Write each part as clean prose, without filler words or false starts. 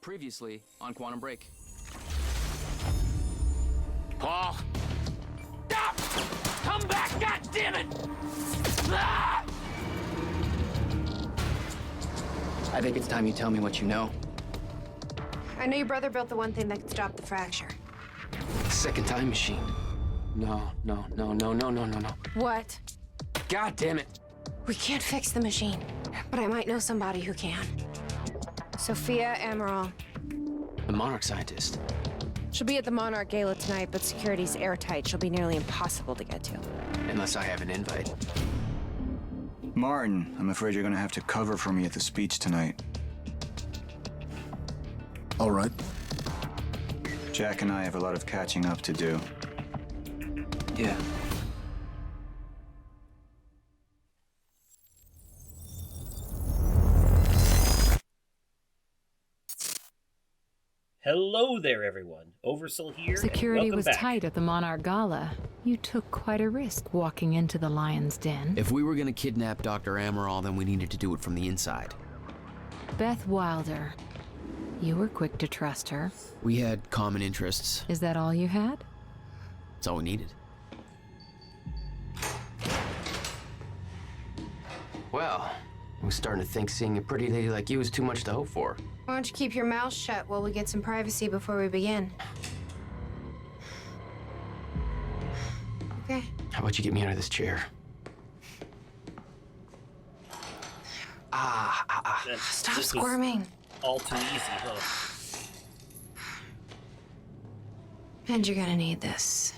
Previously on Quantum Break. Paul! Stop! Come back, goddammit! Ah! I think it's time you tell me what you know. I know your brother built the one thing that could stop the fracture. Second time machine. No. What? God damn it. We can't fix the machine, but I might know somebody who can. Sophia Amaral. The Monarch scientist. She'll be at the Monarch Gala tonight, but security's airtight. She'll be nearly impossible to get to. Unless I have an invite. Martin, I'm afraid you're gonna have to cover for me at the speech tonight. All right. Jack and I have a lot of catching up to do. Yeah. Hello there, everyone. Oversoul here. Security and was welcome back. tight at the Monarch Gala. You took quite a risk walking into the Lion's Den. If we were gonna kidnap Dr. Amaral, then we needed to do it from the inside. Beth Wilder. You were quick to trust her. We had common interests. Is that all you had? That's all we needed. Well, I was starting to think seeing a pretty lady like you was too much to hope for. Why don't you keep your mouth shut while we get some privacy before we begin? Okay. How about you get me out of this chair? Stop This was squirming. all too easy, huh? And you're gonna need this.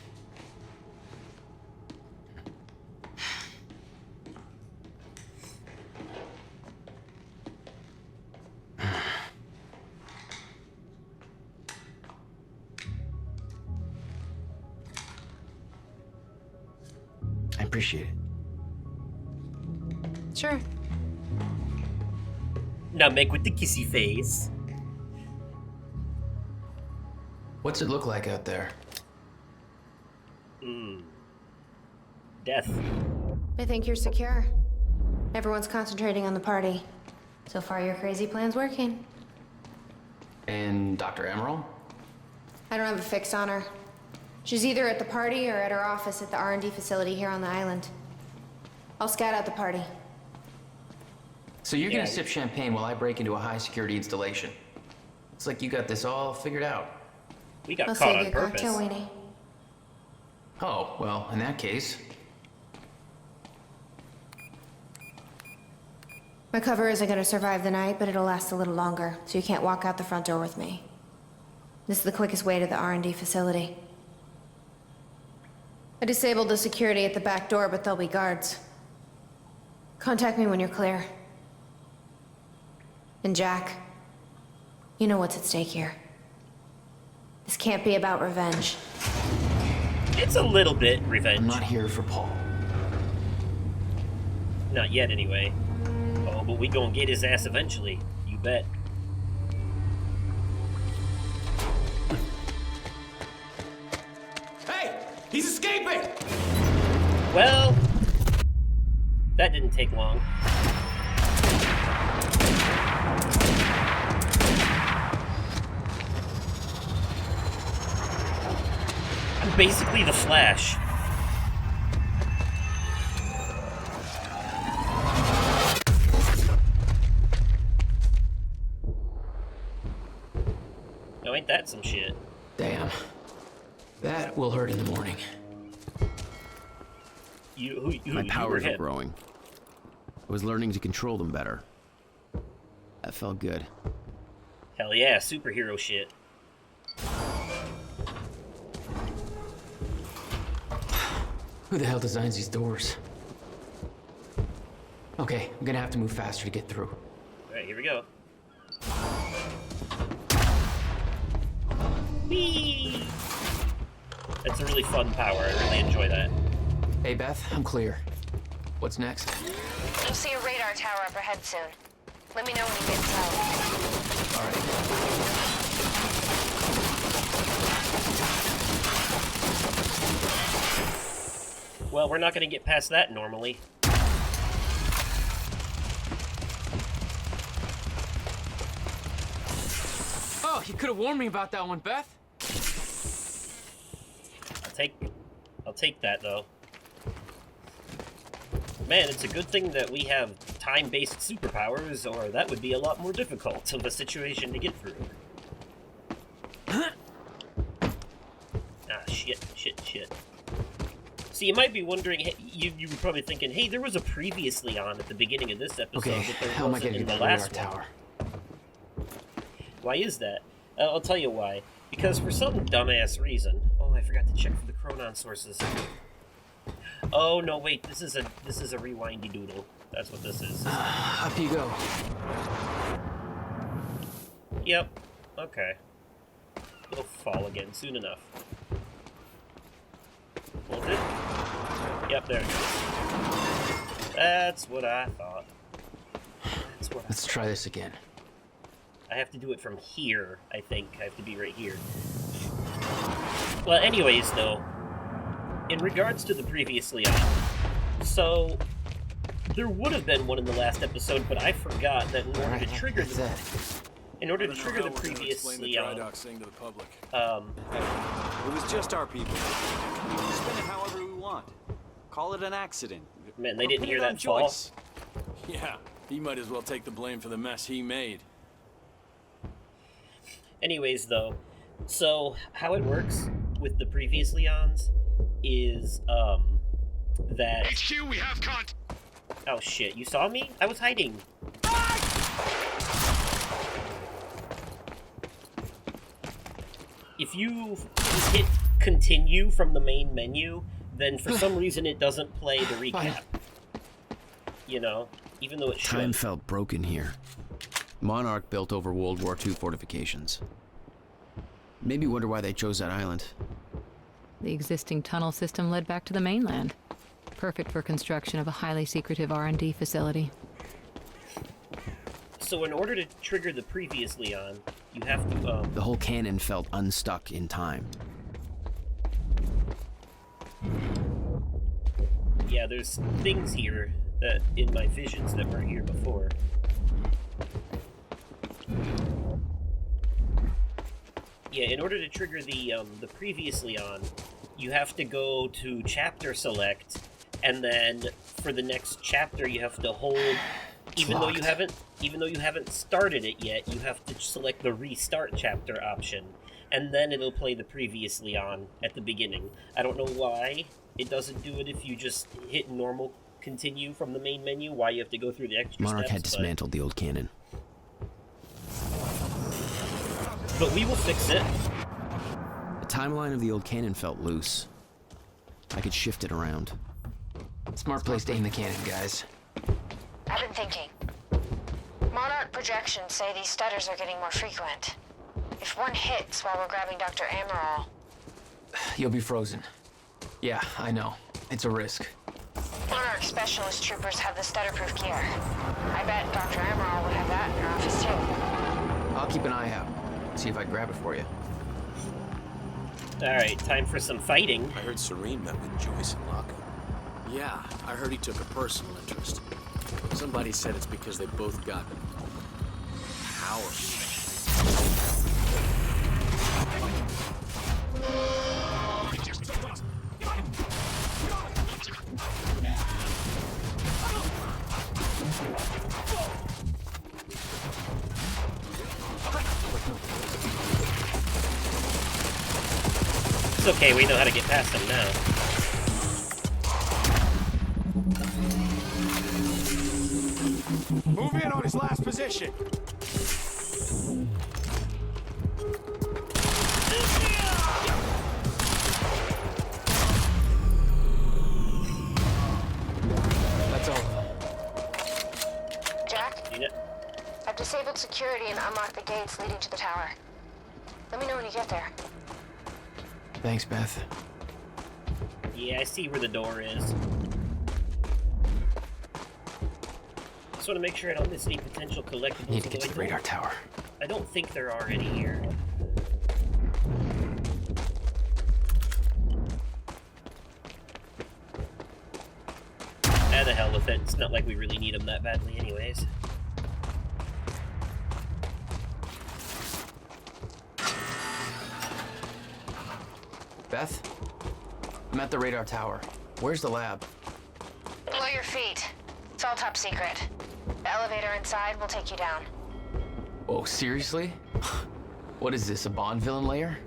I appreciate it. Sure. Now make with the kissy face. What's it look like out there? Death. I think you're secure. Everyone's concentrating on the party. So far, your crazy plan's working. And Dr. Amaral? I don't have a fix on her. She's either at the party or at her office at the R&D facility here on the island. I'll scout out the party. So you're Yeah. gonna sip champagne while I break into a high security installation. It's like you got this all figured out. We got I'll caught save on your purpose. cocktail, Weenie. Oh, well, in that case, My cover isn't gonna survive the night, but it'll last a little longer, so you can't walk out the front door with me. This is the quickest way to the R&D facility. I disabled the security at the back door, but there'll be guards. Contact me when you're clear. And Jack, you know what's at stake here. This can't be about revenge. It's a little bit revenge. I'm not here for Paul. Not yet, anyway. Oh, but we gonna get his ass eventually. You bet. Hey! He's escaping! Well, that didn't take long. I'm basically the Flash. Now ain't that some shit? Damn. That will hurt in the morning. You My were powers are hit. growing. I was learning to control them better. That felt good. Hell yeah, superhero shit. Who the hell designs these doors? Okay, I'm gonna have to move faster to get through. Alright, here we go. Whee! That's a really fun power. I really enjoy that. Hey Beth, I'm clear. What's next? You'll see a radar tower up ahead soon. Let me know when you get south. All right. Well, we're not going to get past that normally. Oh, you could have warned me about that one, Beth. I'll take that though. Man, it's a good thing that we have time-based superpowers, or that would be a lot more difficult of a situation to get through. Shit. So you might be wondering, hey, you were probably thinking, hey, there was a previously on at the beginning of this episode, Okay, but there how am I wasn't getting in to the the radar last one. tower? Why is that? I'll tell you why. Because for some dumbass reason... Oh, I forgot to check for the chronon sources. Oh, no, wait, this is a rewindy doodle. That's what this is. Up you go. Yep. Okay. It'll fall again soon enough. Won't it? Yep, there it goes. That's what I thought. Let's try this again. I have to do it from here, I think. I have to be right here. Well, anyways, though, in regards to the previously on, so there would have been one in the last episode, but I forgot that in order to trigger the previously on, it was just our people. We can spin it however we want. Call it an accident. Man, they didn't Or hear put it on that fall. Joyce. Yeah, he might as well take the blame for the mess he made. Anyways, though, so how it works with the previously ons is that HQ, we have contact. Oh shit, you saw me? I was hiding. If you hit continue from the main menu, then for some reason it doesn't play the recap. You know, even though it should. Time felt broken here. Monarch built over World War II fortifications. Maybe wonder why they chose that island. The existing tunnel system led back to the mainland. Perfect for construction of a highly secretive R&D facility. So in order to trigger the previously on, you have to, The whole cannon felt unstuck in time. Yeah, there's things here that, in my visions, that weren't here before. Yeah, in order to trigger the previously on, you have to go to chapter select, and then for the next chapter you have to hold, even though you haven't started it yet, you have to select the restart chapter option, and then it'll play the previously on at the beginning. I don't know why it doesn't do it if you just hit normal continue from the main menu, why you have to go through the extra Monarch steps, had dismantled the old cannon. But we will fix it. The timeline of the old cannon felt loose. I could shift it around. Smart place to aim the cannon, guys. I've been thinking. Monarch projections say these stutters are getting more frequent. If one hits while we're grabbing Dr. Amaral... You'll be frozen. Yeah, I know. It's a risk. Monarch specialist troopers have the stutter-proof gear. I bet Dr. Amaral would have that in her office too. I'll keep an eye out. See if I can grab it for you. Alright, time for some fighting. I heard Serene met with Joyce and Locke. Yeah, I heard he took a personal interest. Somebody said it's because they both got power. It's okay, we know how to get past them now. Move in on his last position. That's all. Jack, You know, I've disabled security and unlocked the gates leading to the tower. Let me know when you get there. Thanks, Beth. yeah, I see where the door is. Just want to make sure I don't miss any potential collectibles. Need to get to although the radar tower. I don't think there are any here. Ah, the hell with it. It's not like we really need them that badly anyways. Beth? I'm at the radar tower. Where's the lab? Below your feet. It's all top secret. The elevator inside will take you down. Oh, seriously? What is this, a Bond villain lair?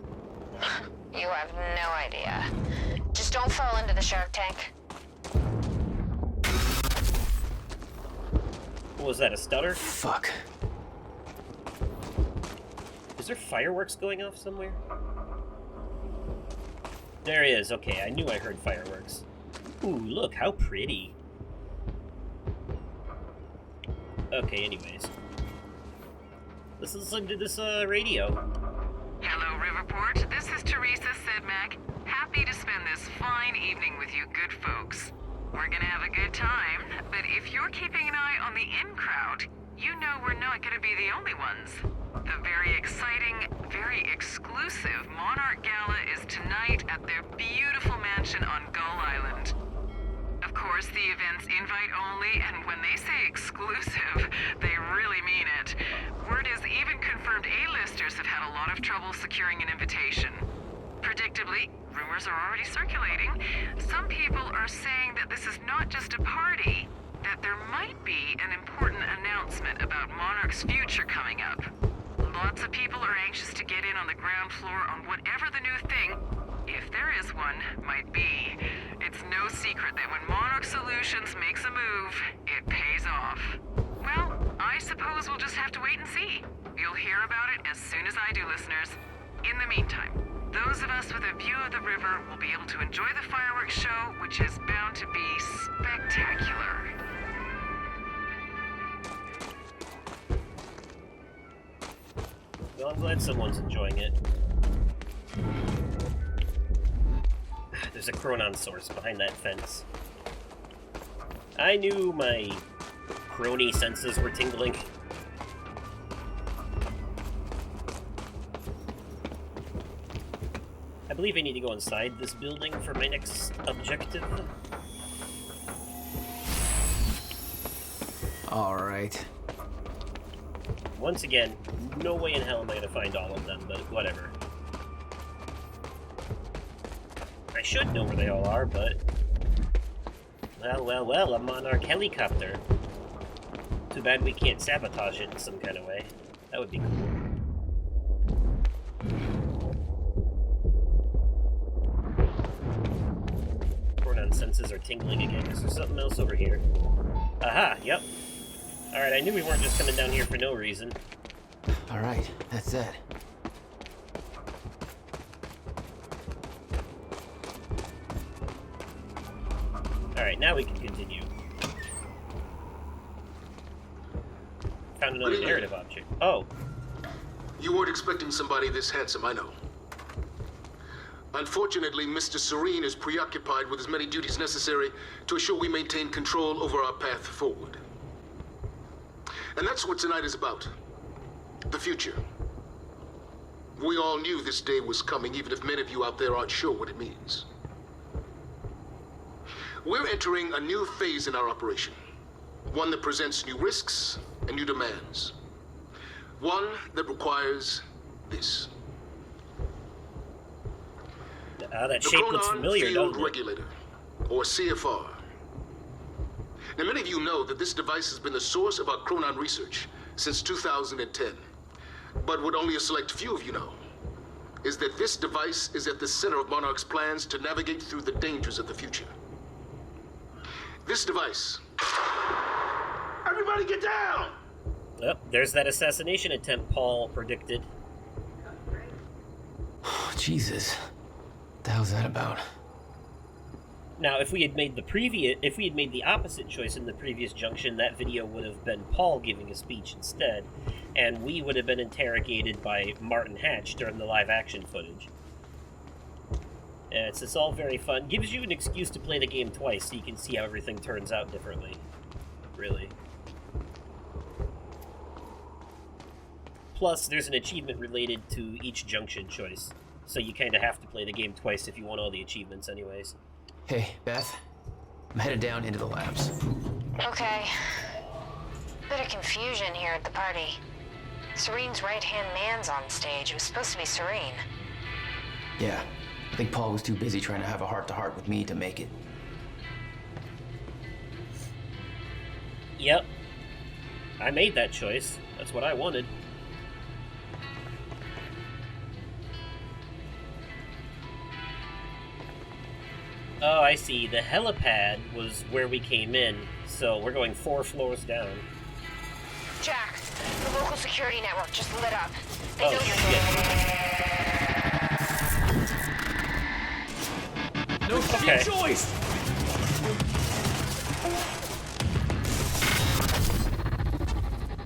You have no idea. Just don't fall into the shark tank. What was that, a stutter? Fuck. Is there fireworks going off somewhere? There is. Okay, I knew I heard fireworks. Ooh, look, how pretty. Okay, anyways. Let's listen to this radio. Hello, Riverport. This is Teresa Sedmak. Happy to spend this fine evening with you good folks. We're gonna have a good time, but if you're keeping an eye on the in crowd, you know we're not gonna be the only ones. The very exciting, very exclusive Monarch Gala is tonight at their beautiful mansion on Gull Island. Of course, the event's invite only, and when they say exclusive, they really mean it. Word is even confirmed A-listers have had a lot of trouble securing an invitation. Predictably, rumors are already circulating. Some people are saying that this is not just a party, that there might be an important announcement about Monarch's future coming up. Lots of people are anxious to get in on the ground floor on whatever the new thing, if there is one, might be. It's no secret that when Monarch Solutions makes a move, it pays off. Well, I suppose we'll just have to wait and see. You'll hear about it as soon as I do, listeners. In the meantime, those of us with a view of the river will be able to enjoy the fireworks show, which is bound to be spectacular. Well, I'm glad someone's enjoying it. There's a Chronon source behind that fence. I knew my crony senses were tingling. I believe I need to go inside this building for my next objective. Alright. Once again, no way in hell am I gonna find all of them, but whatever. I should know where they all are, but... Well, a Monarch helicopter. Too bad we can't sabotage it in some kind of way. That would be cool. Chronon senses are tingling again. Is there something else over here? Aha, yep. Alright, I knew we weren't just coming down here for no reason. Alright, that's it. Alright, now we can continue. Found another narrative object. Oh. You weren't expecting somebody this handsome, I know. Unfortunately, Mr. Serene is preoccupied with as many duties necessary to assure we maintain control over our path forward. And that's what tonight is about. The future. We all knew this day was coming, even if many of you out there aren't sure what it means. We're entering a new phase in our operation. One that presents new risks and new demands. One that requires this. That shape looks familiar, Field doesn't it? Regulator, or CFR. Now, many of you know that this device has been the source of our Chronon research since 2010. But what only a select few of you know is that this device is at the center of Monarch's plans to navigate through the dangers of the future. This device... Everybody get down! Yep, there's that assassination attempt Paul predicted. Oh, Jesus. What the hell's that about? Now, if we had made the opposite choice in the previous junction, that video would have been Paul giving a speech instead, and we would have been interrogated by Martin Hatch during the live action footage. It's all very fun. Gives you an excuse to play the game twice so you can see how everything turns out differently. Really. Plus, there's an achievement related to each junction choice, so you kind of have to play the game twice if you want all the achievements anyways. Hey, Beth. I'm headed down into the labs. Okay. Bit of confusion here at the party. Serene's right-hand man's on stage. It was supposed to be Serene. Yeah, I think Paul was too busy trying to have a heart-to-heart with me to make it. Yep. I made that choice. That's what I wanted. Oh, I see. The helipad was where we came in, so we're going 4 floors down. Jack, the local security network just lit up. They Oh, know you're there. No Okay. choice!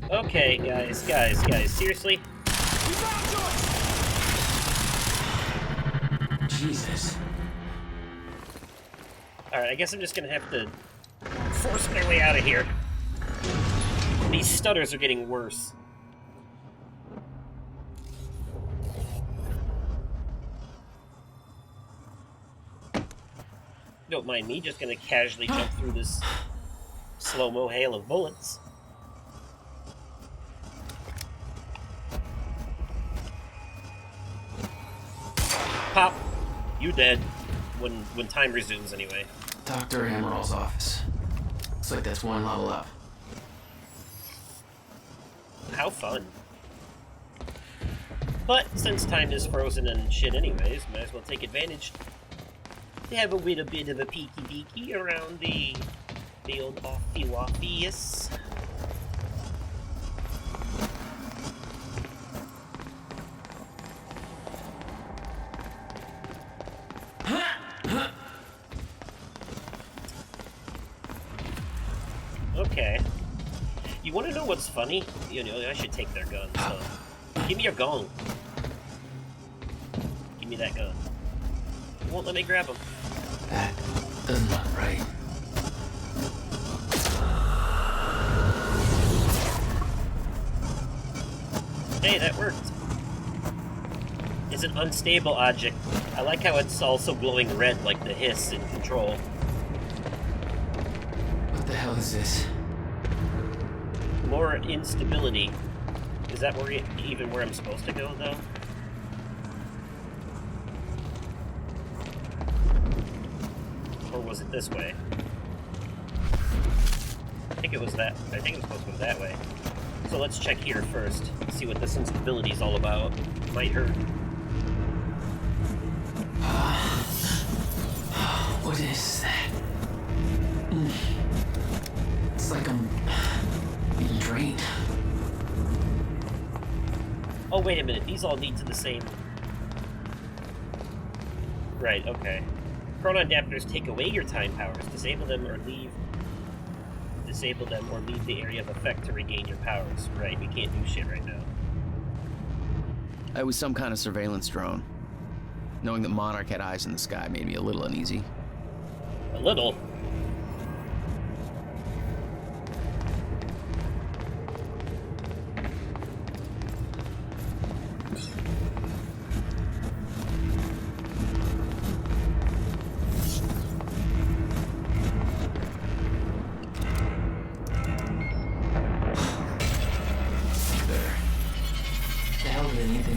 Okay, guys, seriously? Jesus. Alright, I guess I'm just gonna have to force my way out of here. These stutters are getting worse. Don't mind me, just gonna casually jump through this slow-mo hail of bullets. Pop! You dead. When time resumes, anyway. Dr. Emerald's office. Looks like that's one level up. How fun. But since time is frozen and shit anyways, might as well take advantage to have a little bit of a peeky-beaky around the old offie-waffies. Okay. You want to know what's funny? You know, I should take their guns. So. Give me your gun. Give me that gun. You won't let me grab them. That doesn't look right. Hey, that worked. It's an unstable object. I like how it's also glowing red like the hiss in Control. What the hell is this? More instability. Is that even where I'm supposed to go, though? Or was it this way? I think it was that. I think it was supposed to go that way. So let's check here first. See what this instability is all about. Might hurt. What is that? It's like I'm being drained. Oh, wait a minute. These all lead to the same... Right, okay. Chronon adapters take away your time powers. Disable them or leave the area of effect to regain your powers. Right, we can't do shit right now. I was some kind of surveillance drone. Knowing that Monarch had eyes in the sky made me a little uneasy. A little?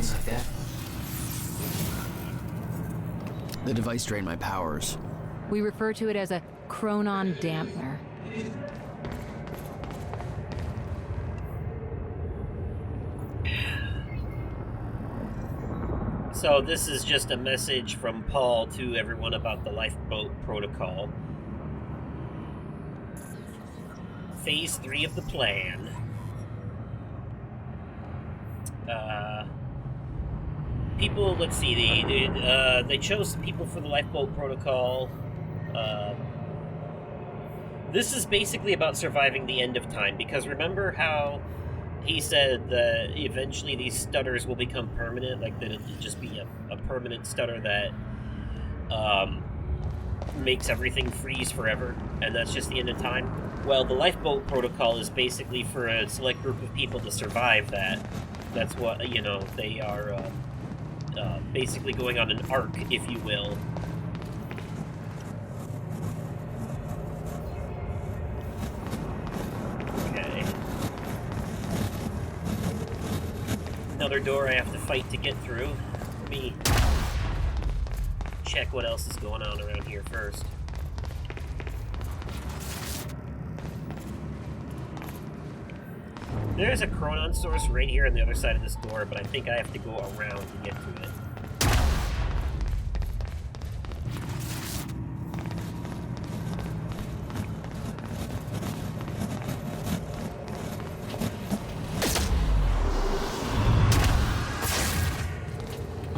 Like that. The device drained my powers. We refer to it as a chronon dampener. So this is just a message from Paul to everyone about the lifeboat protocol. Phase 3 of the plan. People, let's see, they chose people for the lifeboat protocol. This is basically about surviving the end of time, because remember how he said that eventually these stutters will become permanent, like that it'll just be a permanent stutter that makes everything freeze forever, and that's just the end of time? Well, the lifeboat protocol is basically for a select group of people to survive that. That's what, you know, they are basically going on an arc, if you will. Okay. Another door I have to fight to get through. Let me check what else is going on around here first. There's a Chronon source right here on the other side of this door, but I think I have to go around to get to it.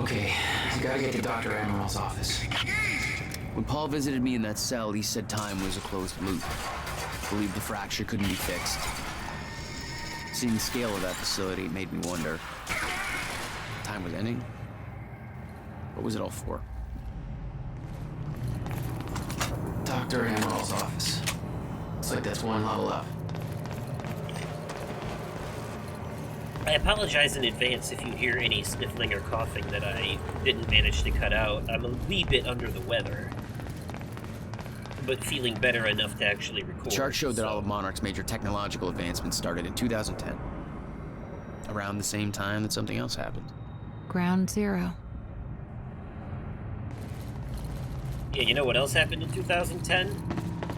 Okay, I gotta get to Dr. Amaril's office. When Paul visited me in that cell, he said time was a closed loop. Believed the fracture couldn't be fixed. Seeing the scale of that facility made me wonder. Time was ending? What was it all for? Dr. Amaril's office. Looks like that's one level up. I apologize in advance if you hear any sniffling or coughing that I didn't manage to cut out. I'm a wee bit under the weather, but feeling better enough to actually record. The chart showed that all of Monarch's major technological advancements started in 2010. Around the same time that something else happened. Ground Zero. Yeah, you know what else happened in 2010?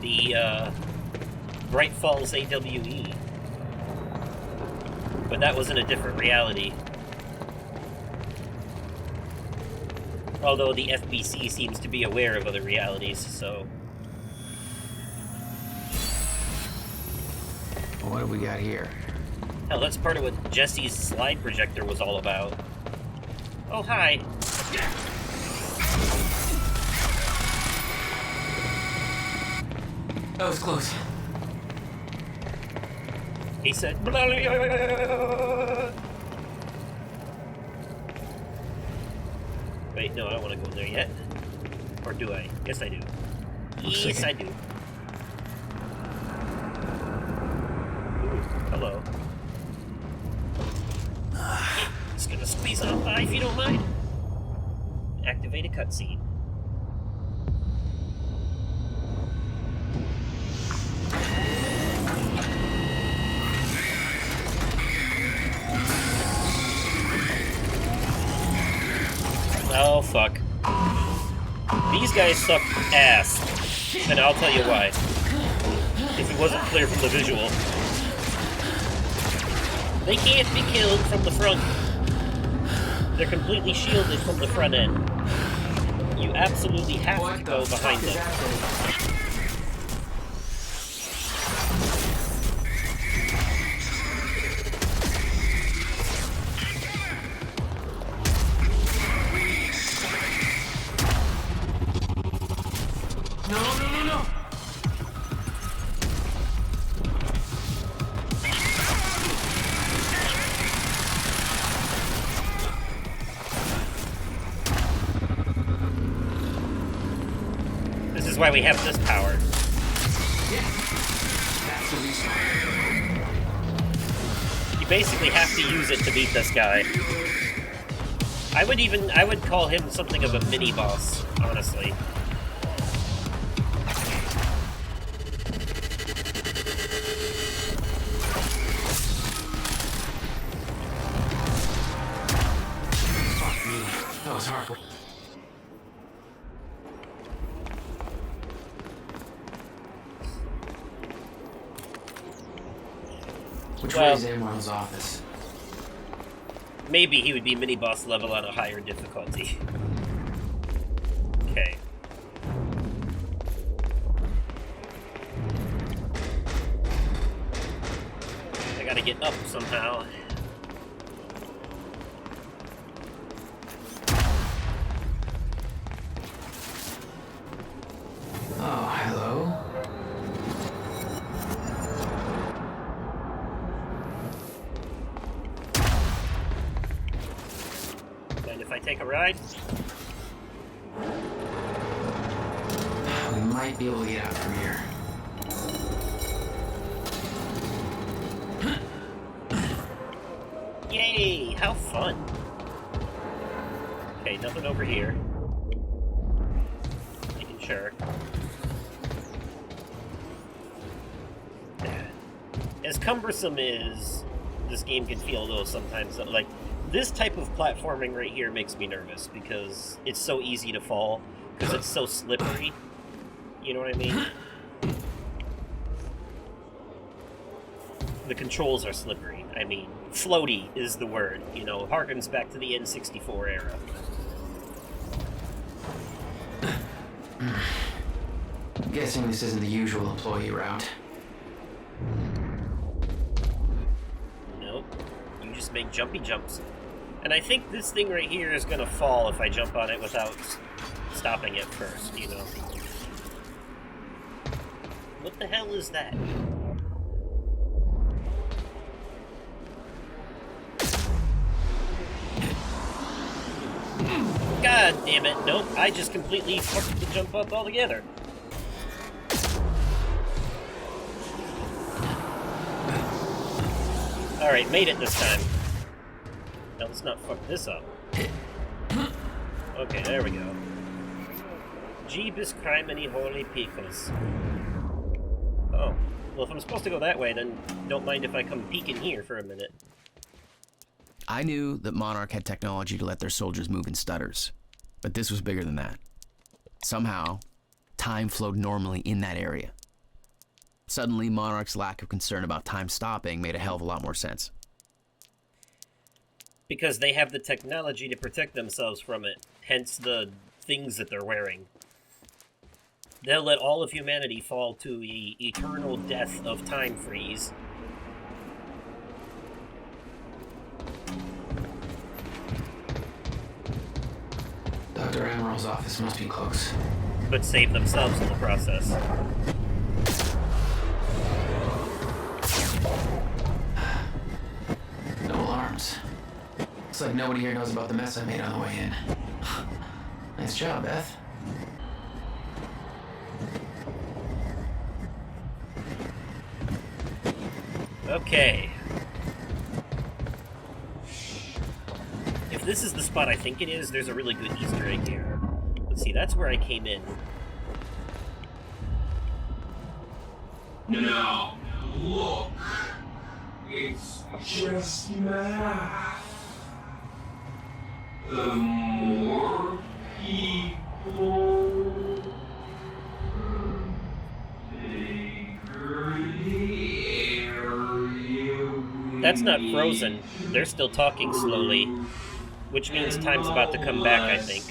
The, Bright Falls AWE. But that was in a different reality. Although the FBC seems to be aware of other realities, so... What do we got here? Hell, that's part of what Jesse's slide projector was all about. Oh, hi. That was close. He said... Wait, no, I don't want to go in there yet. Or do I? Yes, I do. Yes, I do. Ooh, hello. Just gonna squeeze on by if you don't mind. Activate a cutscene. Oh, fuck. These guys suck ass. And I'll tell you why. If it wasn't clear from the visual. They can't be killed from the front. They're completely shielded from the front end. You absolutely have to go behind them. This is why we have this power. You basically have to use it to beat this guy. I would call him something of a mini-boss, honestly. Fuck me. That was hardcore. Which way is Amaril's office? Maybe he would be mini-boss level on a higher difficulty. Okay. I gotta get up somehow. Oh, hello? Mind if I take a ride? We might be able to get out from here. Yay! How fun! Okay, nothing over here. Making sure. As cumbersome as this game can feel, though, sometimes, like, this type of platforming right here makes me nervous, because it's so easy to fall. because it's so slippery. You know what I mean? The controls are slippery. I mean, floaty is the word. You know, harkens back to the N64 era. I'm guessing this isn't the usual employee route. Nope. You just make jumpy jumps. And I think this thing right here is gonna fall if I jump on it without stopping it first, you know? What the hell is that? God damn it, nope, I just completely fucked the jump up altogether. Alright, made it this time. Now let's not fuck this up. Okay, there we go. Jeebus criminy holy pickles. Oh. Well, if I'm supposed to go that way, then don't mind if I come peeking here for a minute. I knew that Monarch had technology to let their soldiers move in stutters, but this was bigger than that. Somehow, time flowed normally in that area. Suddenly, Monarch's lack of concern about time stopping made a hell of a lot more sense. Because they have the technology to protect themselves from it, hence the things that they're wearing. They'll let all of humanity fall to the eternal death of time freeze. Dr. Emerald's office must be close. But save themselves in the process. No alarms. Looks like nobody here knows about the mess I made on the way in. Nice job, Beth. Okay. If this is the spot I think it is, there's a really good Easter egg here. Let's see, that's where I came in. Now, look. It's just math. The more people, That's not frozen. They're still talking slowly, which means time's about to come back, I think.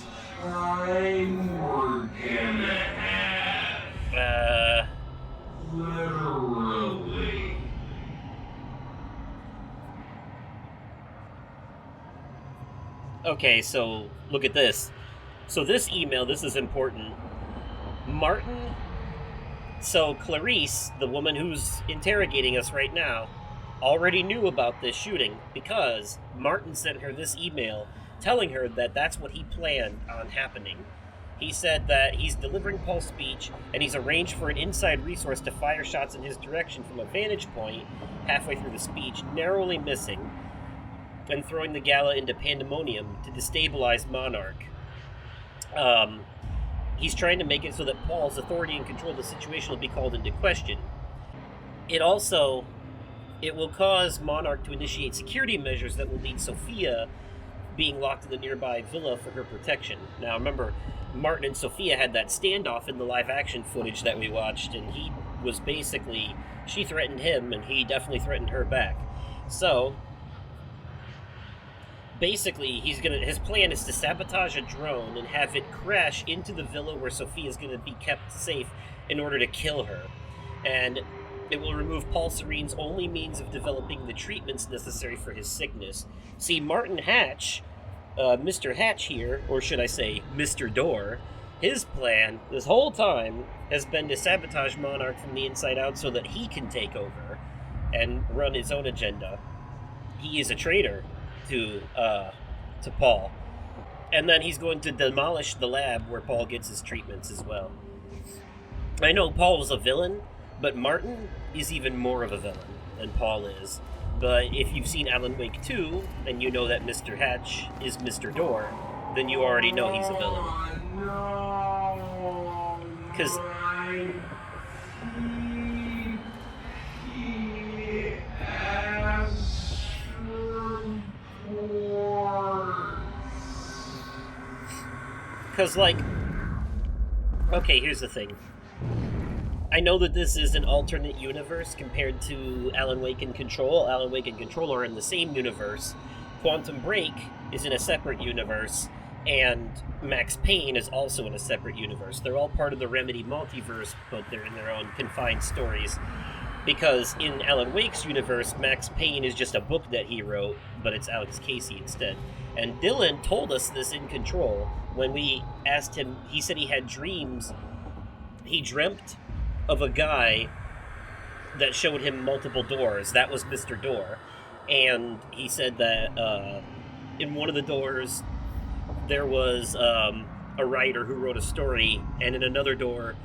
Literally. Okay, so look at this. So this email, this is important. Martin, so Clarice, the woman who's interrogating us right now, already knew about this shooting because Martin sent her this email telling her that that's what he planned on happening. He said that he's delivering Paul's speech and he's arranged for an inside resource to fire shots in his direction from a vantage point halfway through the speech, narrowly missing, and throwing the gala into pandemonium to destabilize Monarch. He's trying to make it so that Paul's authority and control of the situation will be called into question. It will cause Monarch to initiate security measures that will lead Sophia being locked in the nearby villa for her protection. Now remember, Martin and Sophia had that standoff in the live-action footage that we watched, and he was basically, she threatened him, and he definitely threatened her back. So, basically, his plan is to sabotage a drone and have it crash into the villa where Sophia's going to be kept safe in order to kill her. And it will remove Paul Serene's only means of developing the treatments necessary for his sickness. See, Martin Hatch, Mr. Hatch here, or should I say Mr. Door, his plan this whole time has been to sabotage Monarch from the inside out so that he can take over and run his own agenda. He is a traitor to Paul. And then he's going to demolish the lab where Paul gets his treatments as well. I know Paul was a villain, but Martin is even more of a villain than Paul is. But if you've seen Alan Wake 2, and you know that Mr. Hatch is Mr. Door, then you already know he's a villain. Because Okay, here's the thing. I know that this is an alternate universe compared to Alan Wake and Control. Alan Wake and Control are in the same universe. Quantum Break is in a separate universe, and Max Payne is also in a separate universe. They're all part of the Remedy multiverse, but they're in their own confined stories. Because in Alan Wake's universe, Max Payne is just a book that he wrote, but it's Alex Casey instead. And Dylan told us this in Control. When we asked him, he said he had dreams. He dreamt of a guy that showed him multiple doors. That was Mr. Door. And he said that in one of the doors, there was a writer who wrote a story, and in another door,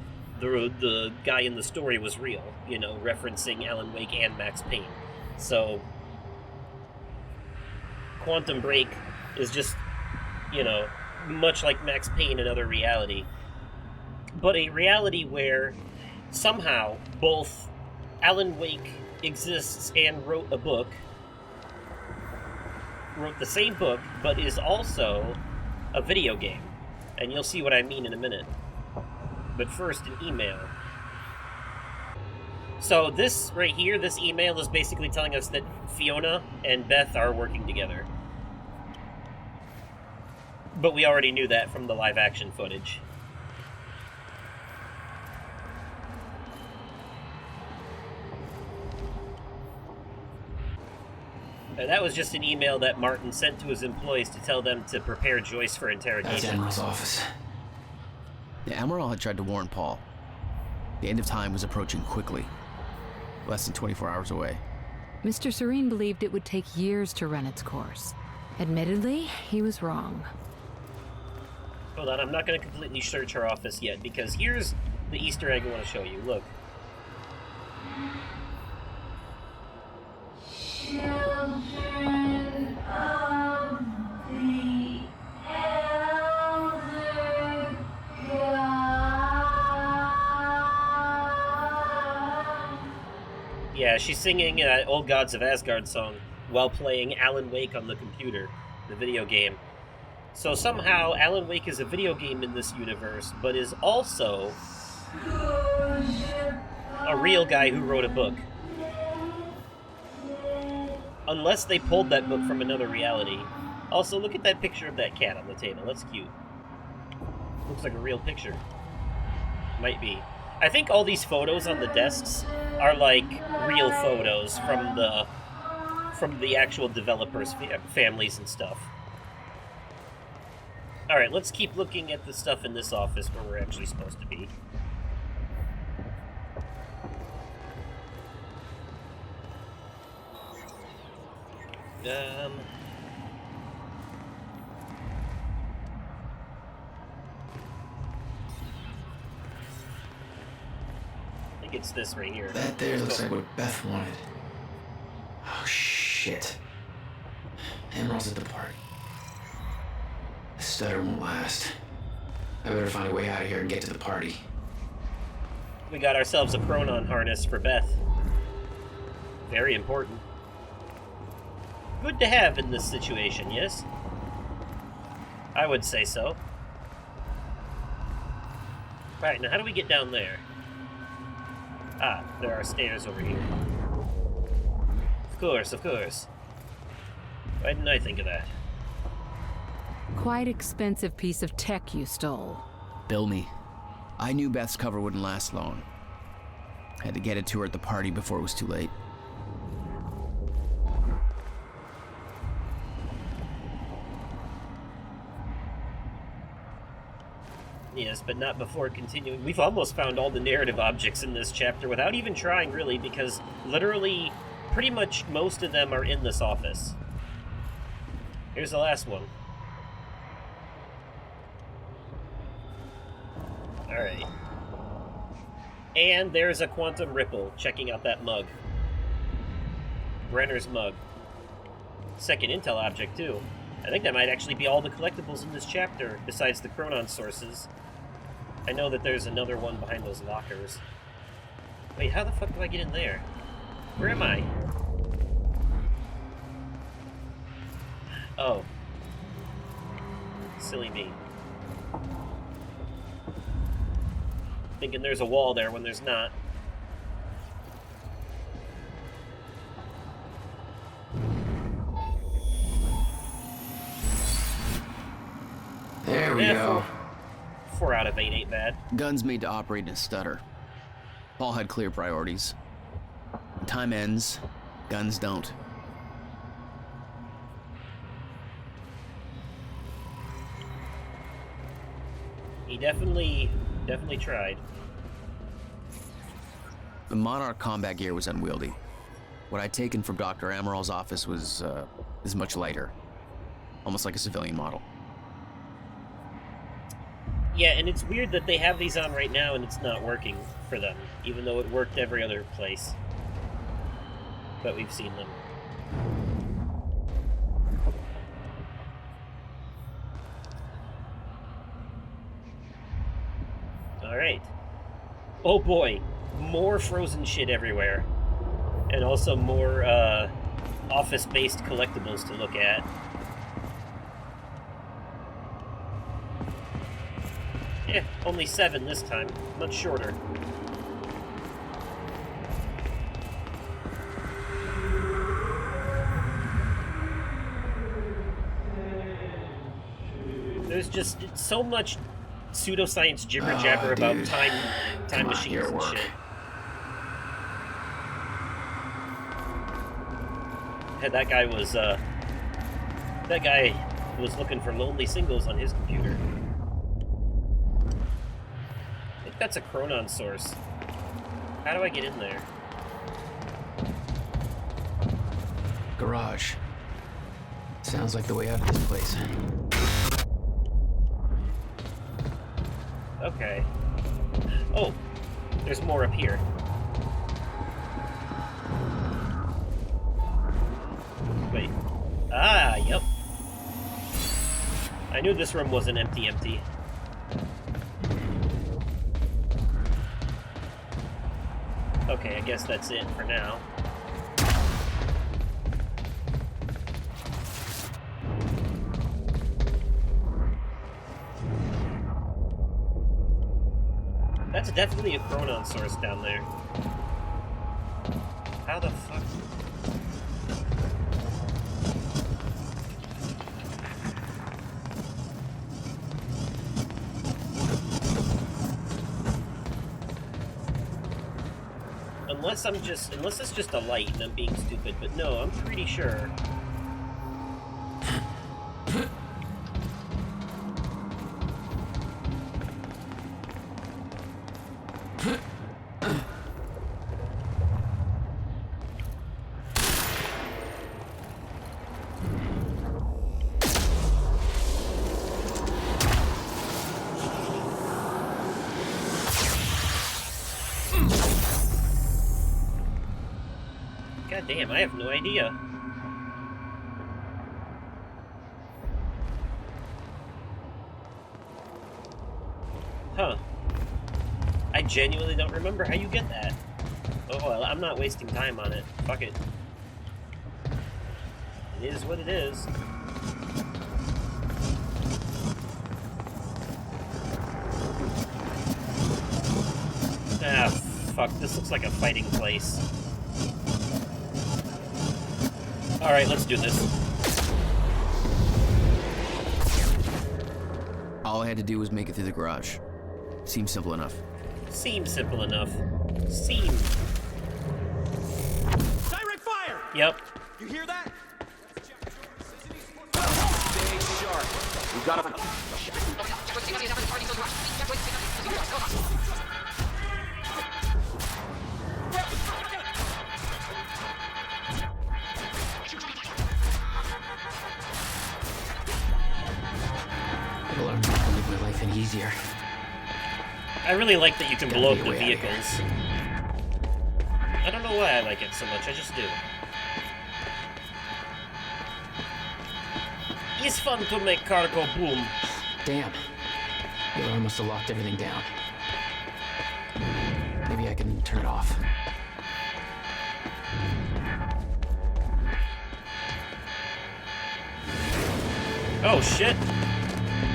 the guy in the story was real, you know, referencing Alan Wake and Max Payne. So, Quantum Break is just, you know, much like Max Payne, another reality. But a reality where somehow both Alan Wake exists and wrote a book, wrote the same book, but is also a video game. And you'll see what I mean in a minute. But first, an email. So this right here, this email is basically telling us that Fiona and Beth are working together. But we already knew that from the live action footage. That was just an email that Martin sent to his employees to tell them to prepare Joyce for interrogation. That's Admiral's office. Yeah, Emerald had tried to warn Paul. The end of time was approaching quickly. Less than 24 hours away. Mr. Serene believed it would take years to run its course. Admittedly, he was wrong. Hold on, I'm not going to completely search her office yet, because here's the Easter egg I want to show you. Look. Children of the Elder God. Yeah, she's singing Old Gods of Asgard song while playing Alan Wake on the computer, the video game. So somehow Alan Wake is a video game in this universe, but is also a real guy who wrote a book. Unless they pulled that book from another reality. Also, look at that picture of that cat on the table. That's cute. Looks like a real picture. Might be. I think all these photos on the desks are like real photos from the actual developers' families and stuff. Alright, let's keep looking at the stuff in this office where we're actually supposed to be. I think it's this right here. That there looks like what Beth wanted. Oh, shit. Emerald's at the party. The stutter won't last. I better find a way out of here and get to the party. We got ourselves a Chronon harness for Beth. Very important. Good to have in this situation, yes? I would say so. Right, now how do we get down there? Ah, there are stairs over here. Of course, of course. Why didn't I think of that? Quite expensive piece of tech you stole. Bill me. I knew Beth's cover wouldn't last long. Had to get it to her at the party before it was too late. Yes, but not before continuing. We've almost found all the narrative objects in this chapter without even trying, really, because literally pretty much most of them are in this office. Here's the last one. Alright. And there's a Quantum Ripple checking out that mug. Brenner's mug. Second intel object, too. I think that might actually be all the collectibles in this chapter, besides the Chronon sources. I know that there's another one behind those lockers. Wait, how the fuck do I get in there? Where am I? Oh. Silly me. Thinking there's a wall there when there's not. There we go. 4 out of 8 ain't bad. Guns made to operate in a stutter. Paul had clear priorities. When time ends, guns don't. He definitely tried. The Monarch combat gear was unwieldy. What I'd taken from Dr. Amaral's office was much lighter. Almost like a civilian model. Yeah, and it's weird that they have these on right now and it's not working for them, even though it worked every other place. But we've seen them. Alright. Oh boy, more frozen shit everywhere. And also more, office-based collectibles to look at. Yeah, only 7 this time. Much shorter. There's just so much pseudoscience jibber-jabber about time machines and shit. Yeah, that guy was looking for lonely singles on his computer. I think that's a Chronon source. How do I get in there? Garage. Sounds like the way out of this place. Okay. Oh, there's more up here. Wait. Ah, yep. I knew this room wasn't empty. Okay, I guess that's it for now. That's definitely a Chronon source down there. How the fuck? Unless it's just a light and I'm being stupid, but no, I'm pretty sure. God damn, I have no idea. Huh. I genuinely don't remember how you get that. Oh well, I'm not wasting time on it. Fuck it. It is what it is. Ah, fuck, this looks like a fighting place. Alright, let's do this. All I had to do was make it through the garage. Seems simple enough. Seems simple enough. Seems. Direct fire! Yep. You hear that? Stay sharp. We gotta... Alarm's not gonna make my life any easier. I really like that you can blow up be a the way out of vehicles. I don't know why I like it so much, I just do. It's fun to make cargo boom. Damn. The alarm must have locked everything down. Maybe I can turn it off. Oh shit.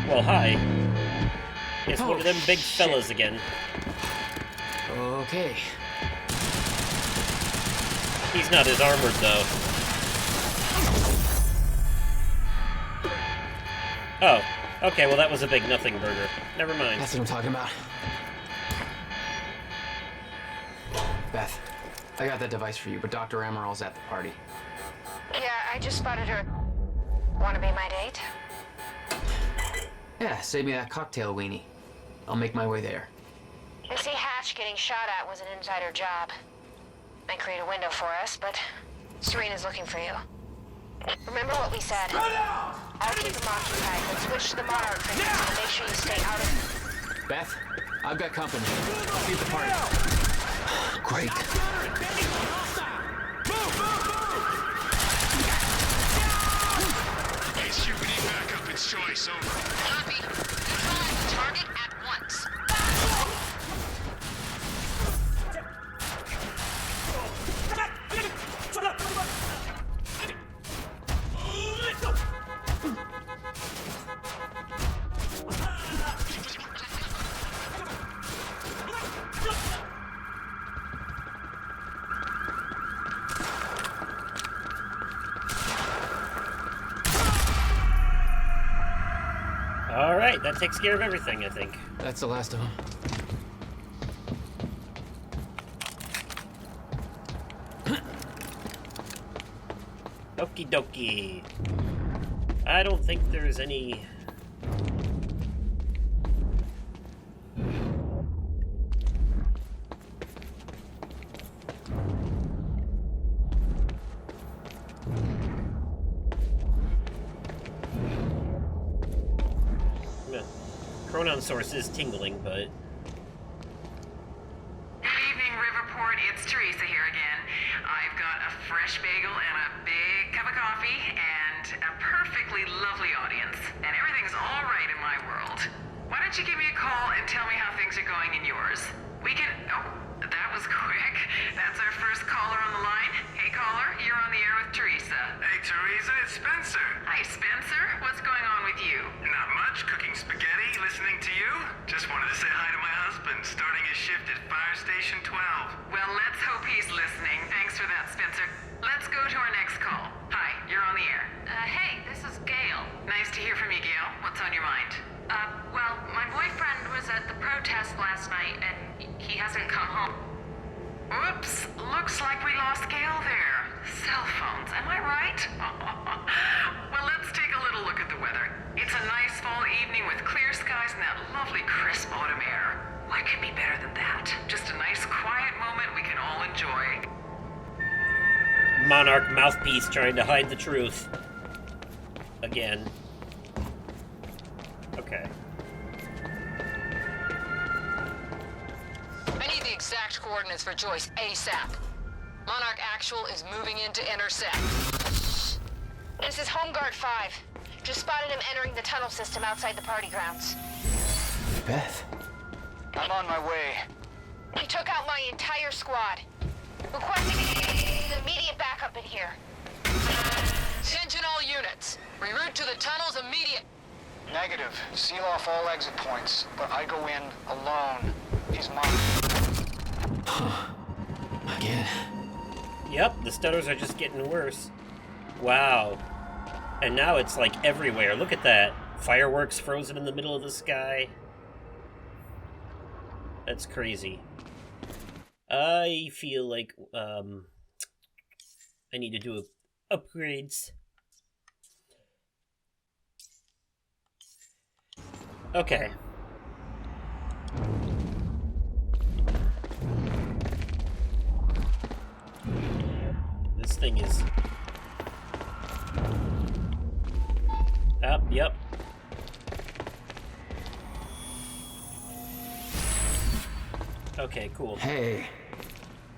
Well, hi. It's one of them big fellas again. Okay. He's not as armored, though. Oh. Okay, well that was a big nothing burger. Never mind. That's what I'm talking about. Beth, I got that device for you, but Dr. Amaral's at the party. Yeah, I just spotted her. Wanna be my date? Yeah, save me that cocktail weenie. I'll make my way there. You see, Hatch getting shot at was an insider job. Might create a window for us, but Serena's looking for you. Remember what we said. I'll keep them occupied, but switch to the Monarch frequency and make sure you stay out of... Beth, I've got company. I'll be at the party. Great. Case you need backup, it's Joyce, over. Copy. Neutralize the target at once. Alright, that takes care of everything, I think. That's the last of them. Okie dokie. I don't think there's any... Chronon source is tingling, but... Good evening, Riverport. It's Teresa here again. I've got a fresh bagel and a big cup of coffee and a perfectly lovely audience. And everything's all right in my world. Why don't you give me a call and tell me how things are going in yours? We can... Oh, that was quick. That's our first caller on the line. Hey, caller, you're on the air with Teresa. Hey, Teresa, it's Spencer. Hi, Spencer. What's going on with you? Not much. Cooking spaghetti, listening to you. Just wanted to say hi to my husband, starting his shift at Fire Station 12. Well, let's hope he's listening. Thanks for that, Spencer. Let's go to our next call. Hi, you're on the air. Hey, this is Gail. Nice to hear from you, Gail. What's on your mind? Well, my boyfriend was at the protest last night, and he hasn't come home. Oops, looks like we lost Gail there. Cell phones, am I right? Well, let's take a little look at the weather. It's a nice fall evening with clear skies and that lovely crisp autumn air. What could be better than that? Just a nice quiet moment we can all enjoy. Monarch mouthpiece trying to hide the truth. Again. Okay. I need the exact coordinates for Joyce ASAP. Monarch Actual is moving in to intercept. This is Home Guard 5. Just spotted him entering the tunnel system outside the party grounds. Beth. I'm on my way. He took out my entire squad. Requesting immediate backup in here. Attention all units. Reroute to the tunnels immediate. Negative. Seal off all exit points, but I go in alone. He's mine. Huh. Again. Yep, the stutters are just getting worse. Wow. And now it's like everywhere. Look at that. Fireworks frozen in the middle of the sky. That's crazy. I feel like, I need to do upgrades. Okay. This thing is... Yep. Okay, cool. Hey.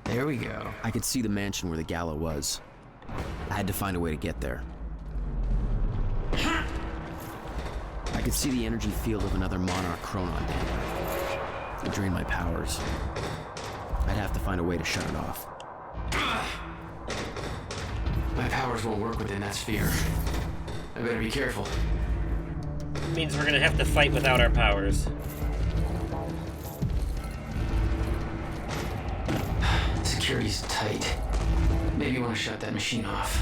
There we go. I could see the mansion where the gala was. I had to find a way to get there. I could see the energy field of another Monarch Chronon dam. It drained my powers. I'd have to find a way to shut it off. My powers won't work within that sphere. I better be careful. Means we're gonna have to fight without our powers. Security's tight. Maybe you want to shut that machine off.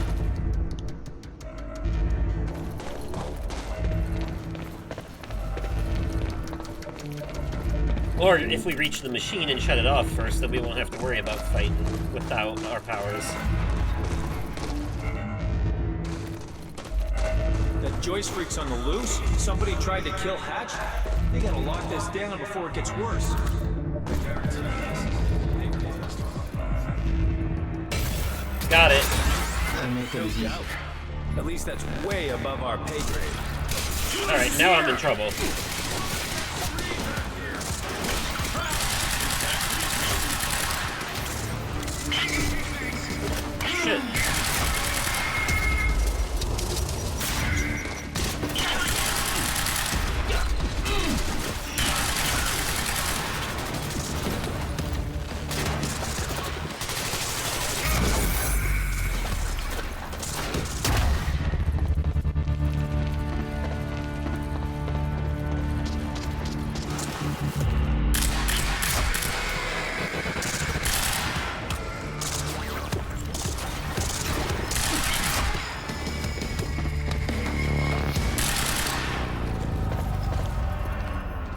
Or if we reach the machine and shut it off first, then we won't have to worry about fighting without our powers. That Joyce freak's on the loose? Somebody tried to kill Hatch? They gotta lock this down before it gets worse. Got it. At least that's way above our pay grade. Alright, now I'm in trouble. Shit.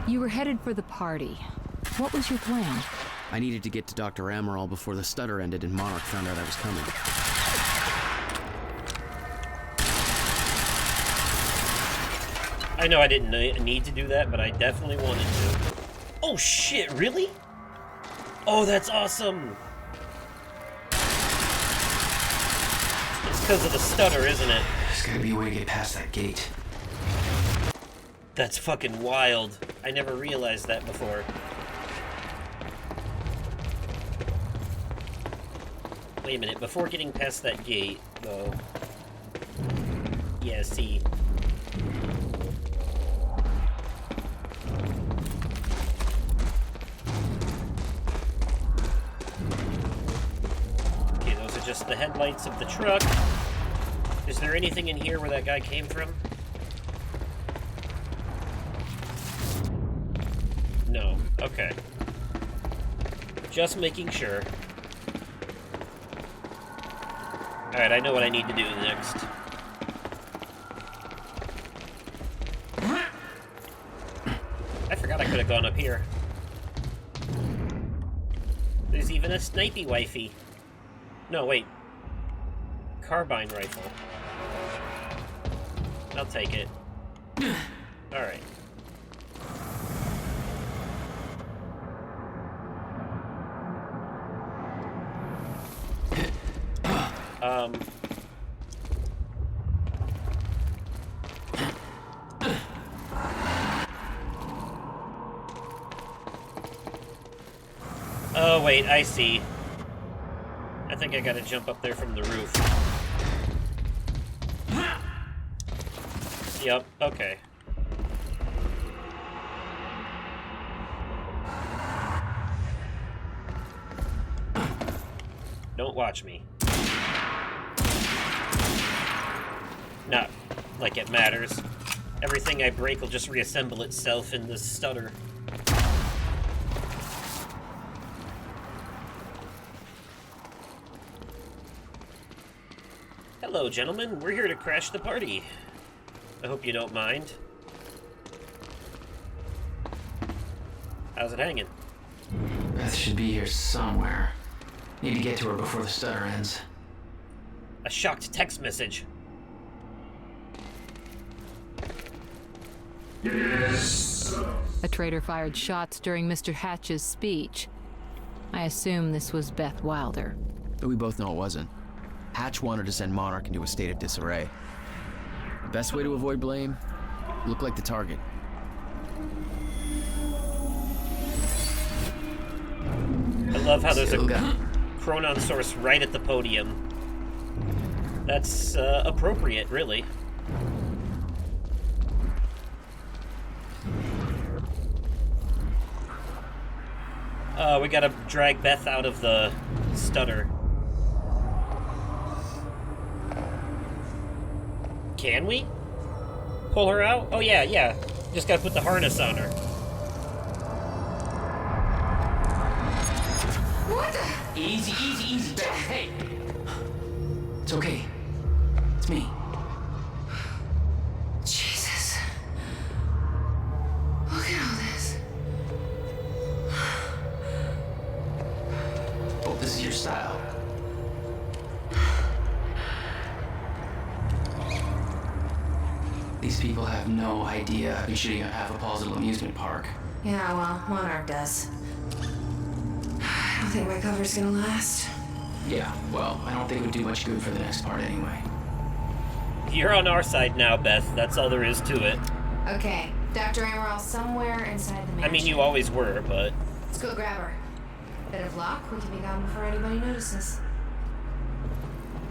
You were headed for the party. What was your plan? I needed to get to Dr. Amaral before the stutter ended and Monarch found out I was coming. I know I didn't need to do that, but I definitely wanted to. Oh shit, really? Oh, that's awesome! It's because of the stutter, isn't it? There's gotta be a way to get past that gate. That's fucking wild. I never realized that before. Wait a minute, before getting past that gate, though... Yeah, see... Okay, those are just the headlights of the truck. Is there anything in here where that guy came from? No. Okay. Just making sure. Alright, I know what I need to do next. I forgot I could have gone up here. There's even a snipey wifey. No, wait. Carbine rifle. I'll take it. Alright. Oh, wait, I see. I think I gotta jump up there from the roof. Yep, okay. Don't watch me. Not like it matters. Everything I break will just reassemble itself in this stutter. Hello, gentlemen. We're here to crash the party. I hope you don't mind. How's it hanging? Beth should be here somewhere. Need to get to her before the stutter ends. A shocked text message. Yes. A traitor fired shots during Mr. Hatch's speech. I assume this was Beth Wilder. But we both know it wasn't. Hatch wanted to send Monarch into a state of disarray. The best way to avoid blame? Look like the target. I love how there's a Chronon source right at the podium. That's appropriate, really. We gotta drag Beth out of the stutter. Can we? Pull her out? Oh yeah, yeah. Just gotta put the harness on her. What the? Easy, easy, easy, Beth. Hey! It's okay. It's me. Jesus. Look at all this. Oh, this is your style. These people have no idea I've been shooting up half a Paul's little amusement park. Yeah, well, Monarch does. I don't think my cover's gonna last. Yeah, well, I don't think it would do much good for the next part anyway. You're on our side now, Beth. That's all there is to it. Okay, Dr. Amaral somewhere inside the mansion. I mean, you always were, but... Let's go grab her. Bit of luck, we can be gone before anybody notices.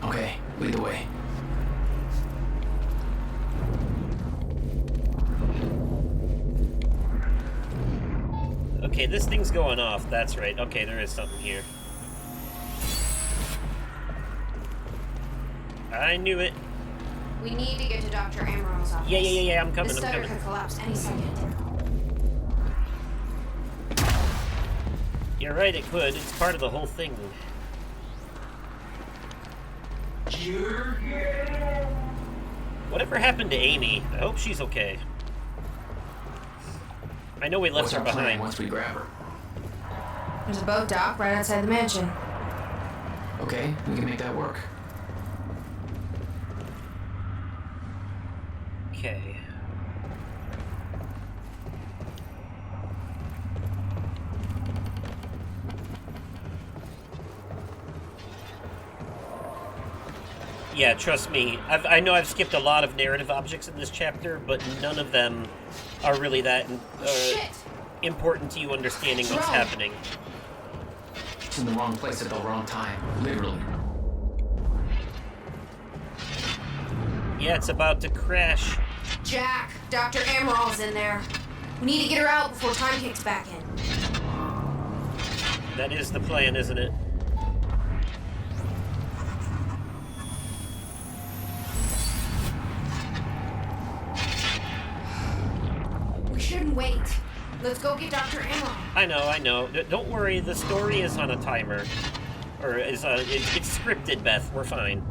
Okay, lead the way. Okay, this thing's going off. That's right. Okay, there is something here. I knew it. We need to get to Dr. Amaral's office. Yeah, I'm coming, The stutter could collapse any second. You're right, it could. It's part of the whole thing. Whatever happened to Amy? I hope she's okay. I know we left her behind. Once we grab her? There's a boat dock right outside the mansion. Okay, we can make that work. Okay. Yeah, trust me. I know I've skipped a lot of narrative objects in this chapter, but none of them are really that important to you understanding what's happening. It's in the wrong place at the wrong time, literally. Yeah, it's about to crash. Jack, Dr. Amaral's in there. We need to get her out before time kicks back in. That is the plan, isn't it? We shouldn't wait. Let's go get Dr. Amaral. I know. Don't worry, the story is on a timer. Or is it's scripted, Beth. We're fine.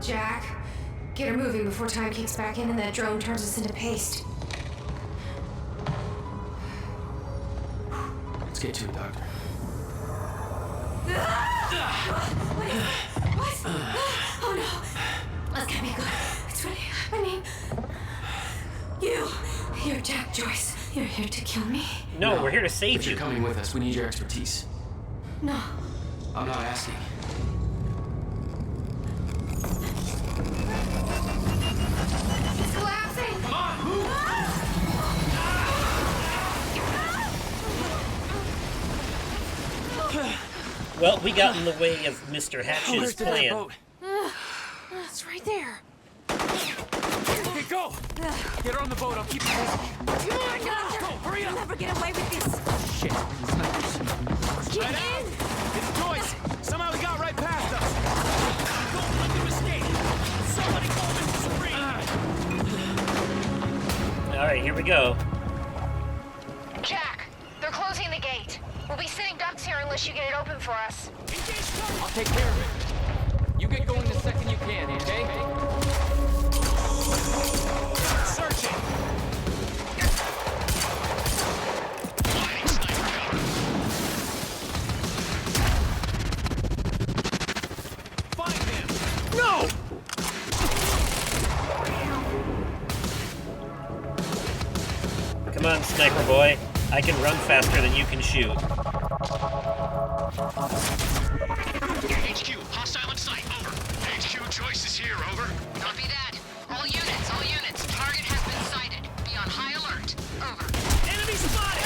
Jack, get her moving before time kicks back in and that drone turns us into paste. Let's get to it, Doctor. What? Oh no. This can't be good. It's really happening. You're Jack Joyce. You're here to kill me. No, we're here to save but you. You're coming with us. We need your expertise. No. I'm not asking. It's collapsing. Come on, move! Well, we got in the way of Mr. Hatch's plan. It's right there. Okay, go! Get her on the boat, I'll keep you busy. Come on, Doctor! Go, hurry up! You'll never get away with this. Shit, snipers. Get Right in! out. It's Joyce! Somehow he got right past us! Don't let them escape! Somebody call Mr. Supreme! Alright, here we go. Jack, they're closing the gate. We'll be sitting ducks here unless you get it open for us. I'll take care of it. You get going the second you can, okay? Searching! Find him! No! Come on, sniper boy. I can run faster than you can shoot. HQ, hostile in sight, over. HQ, Joyce is here, over. Copy that. All units. Target has been sighted. Be on high alert. Over. Enemy spotted!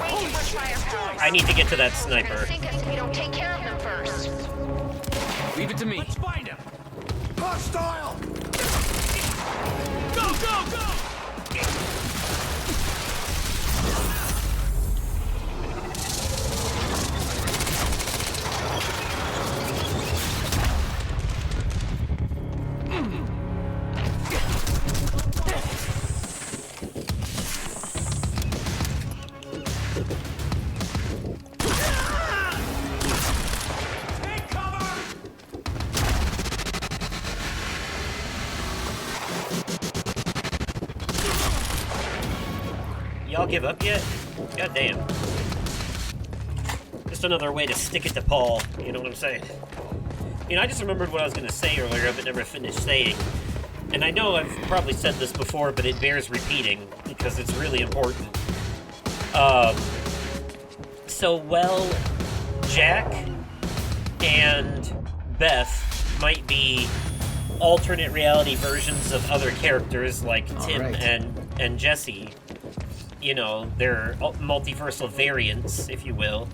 Holy shit! I need to get to that sniper. Sink us if you don't take care of them first. Leave it to me. Let's find him! Hostile! Go, go, go! Take cover! Y'all give up yet? God damn. Just another way to stick it to Paul, you know what I'm saying? You know, I just remembered what I was going to say earlier, but never finished saying. And I know I've probably said this before, but it bears repeating, because it's really important. So, well, Jack and Beth might be alternate reality versions of other characters like Tim and Jesse. You know, they're multiversal variants, if you will.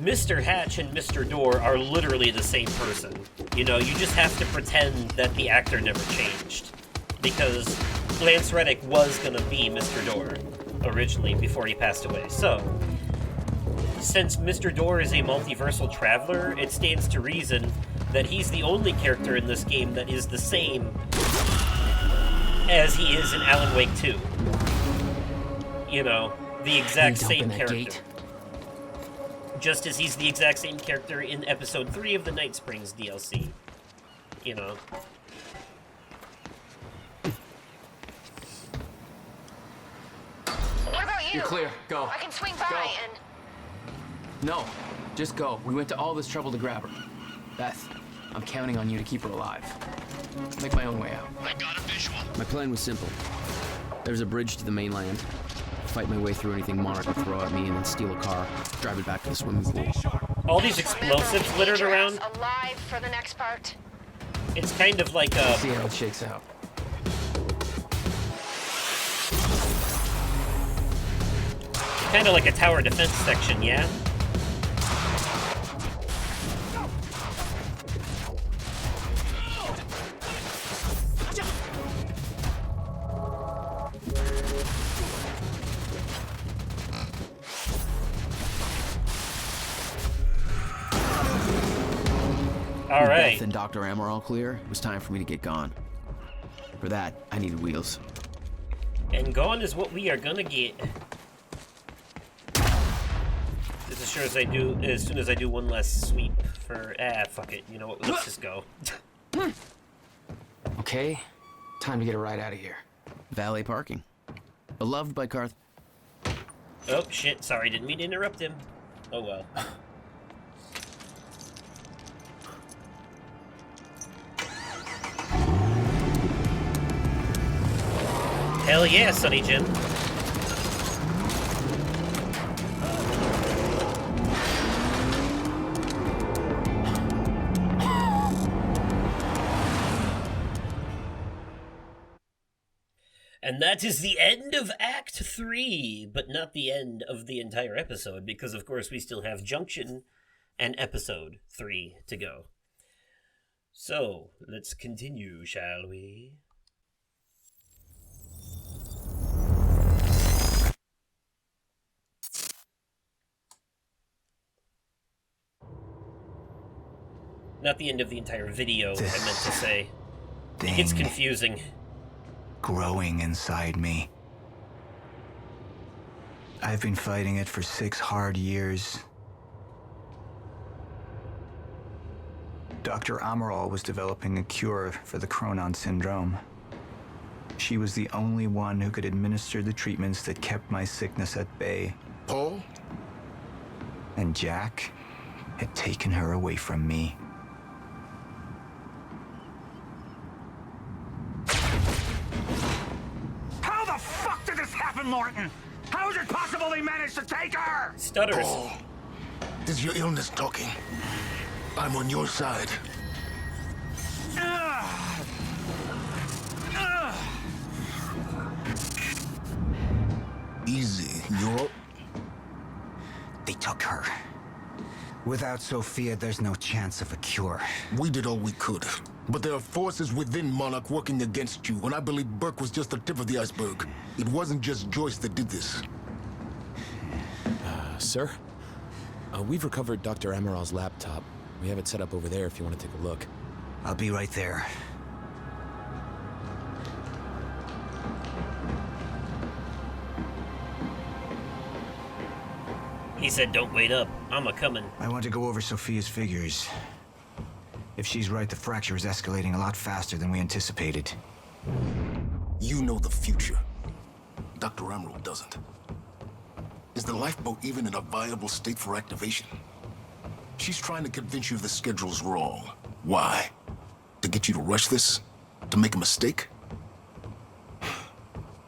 Mr. Hatch and Mr. Door are literally the same person. You know, you just have to pretend that the actor never changed. Because Lance Reddick was gonna be Mr. Door originally, before he passed away. So, since Mr. Door is a multiversal traveler, it stands to reason that he's the only character in this game that is the same as he is in Alan Wake 2. You know, the exact same character. Just as he's the exact same character in Episode 3 of the Night Springs DLC. You know. What about you? You're clear. Go. I can swing by Go. and... No, just go. We went to all this trouble to grab her. Beth, I'm counting on you to keep her alive. Make my own way out. I got a visual. My plan was simple. There's a bridge to the mainland. Fight my way through anything Monarch would throw at me, and then steal a car, drive it back to the swimming pool. All these explosives littered around. Alive for the next part. It's kind of like a... See how it shakes out. Kind of like a tower defense section, yeah? All right. Beth and Dr. Amaral clear, it was time for me to get gone. For that, I needed wheels. And gone is what we are gonna get. As soon as I do one less sweep for... fuck it. You know what? Let's just go. Okay, time to get a ride out of here. Valet parking. Beloved by Carth... Oh, shit. Sorry, didn't mean to interrupt him. Oh, well. Hell yeah, Sonny Jim. And that is the end of Act 3, but not the end of the entire episode, because of course we still have Junction and Episode 3 to go. So, let's continue, shall we? Not the end of the entire video, I meant to say. It gets confusing. Growing inside me. I've been fighting it for 6 hard years. Dr. Amaral was developing a cure for the Cronon syndrome. She was the only one who could administer the treatments that kept my sickness at bay. Paul? And Jack had taken her away from me. How the fuck did this happen, Morton? How is it possible they managed to take her? Stutters. Paul, this is your illness talking. I'm on your side. Easy, you're... They took her. Without Sophia, there's no chance of a cure. We did all we could. But there are forces within Monarch working against you, and I believe Burke was just the tip of the iceberg. It wasn't just Joyce that did this. Sir? We've recovered Dr. Amaral's laptop. We have it set up over there if you want to take a look. I'll be right there. He said, don't wait up. I'm a-coming. I want to go over Sophia's figures. If she's right, the fracture is escalating a lot faster than we anticipated. You know the future. Dr. Emerald doesn't. Is the lifeboat even in a viable state for activation? She's trying to convince you the schedule's wrong. Why? To get you to rush this? To make a mistake?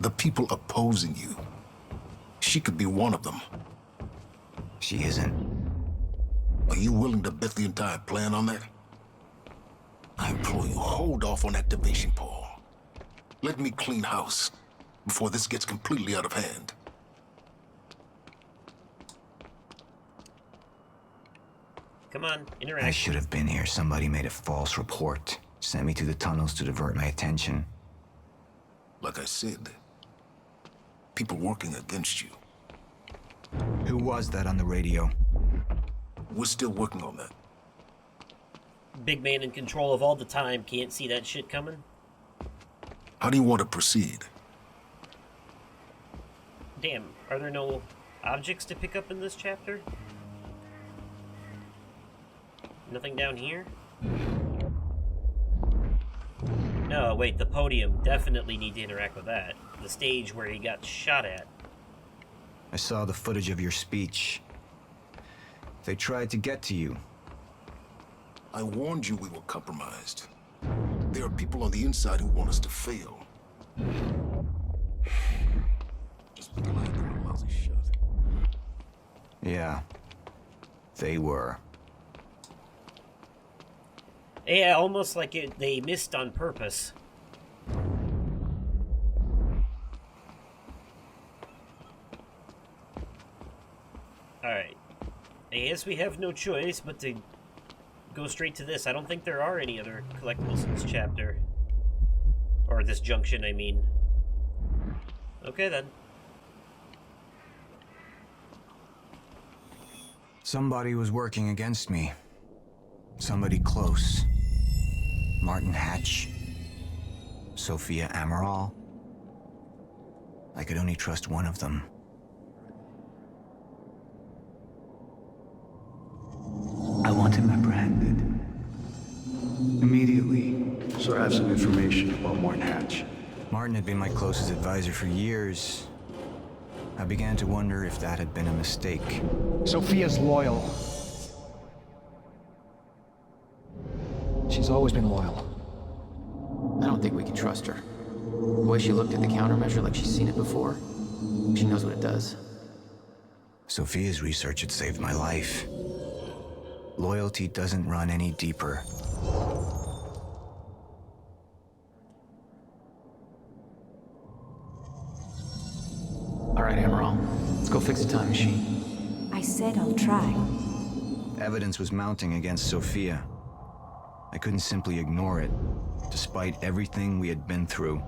The people opposing you. She could be one of them. She isn't. Are you willing to bet the entire plan on that? I implore you, hold off on activation, Paul. Let me clean house before this gets completely out of hand. Come on, interact. I should have been here. Somebody made a false report. Sent me to the tunnels to divert my attention. Like I said, people working against you. Who was that on the radio? We're still working on that. Big man in control of all the time can't see that shit coming. How do you want to proceed? Damn, are there no objects to pick up in this chapter? Nothing down here? No, wait, the podium. Definitely need to interact with that. The stage where he got shot at. I saw the footage of your speech. They tried to get to you. I warned you we were compromised. There are people on the inside who want us to fail. Just be glad they're a lousy shot. Yeah, they were. Yeah, almost like they missed on purpose. Alright. I guess we have no choice but to go straight to this. I don't think there are any other collectibles in this chapter. Or this junction, I mean. Okay, then. Somebody was working against me. Somebody close. Martin Hatch. Sophia Amaral. I could only trust one of them. I want him apprehended. Immediately. So I have some information about Martin Hatch. Martin had been my closest advisor for years. I began to wonder if that had been a mistake. Sophia's loyal. She's always been loyal. I don't think we can trust her. The way she looked at the countermeasure like she's seen it before. She knows what it does. Sophia's research had saved my life. Loyalty doesn't run any deeper. All right, Amaral. Let's go fix the time machine. I said I'll try. Evidence was mounting against Sophia. I couldn't simply ignore it, despite everything we had been through.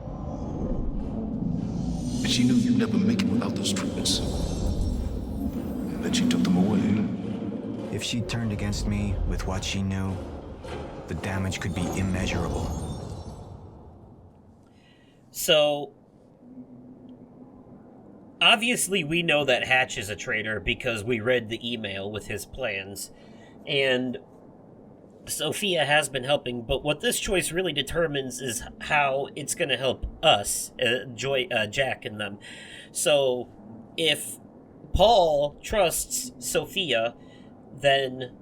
And she knew you'd never make it without those treatments. And then she took them away. If she turned against me with what she knew, the damage could be immeasurable. So, obviously we know that Hatch is a traitor because we read the email with his plans, and Sophia has been helping, but what this choice really determines is how it's going to help us, Jack and them. So, if Paul trusts Sophia, then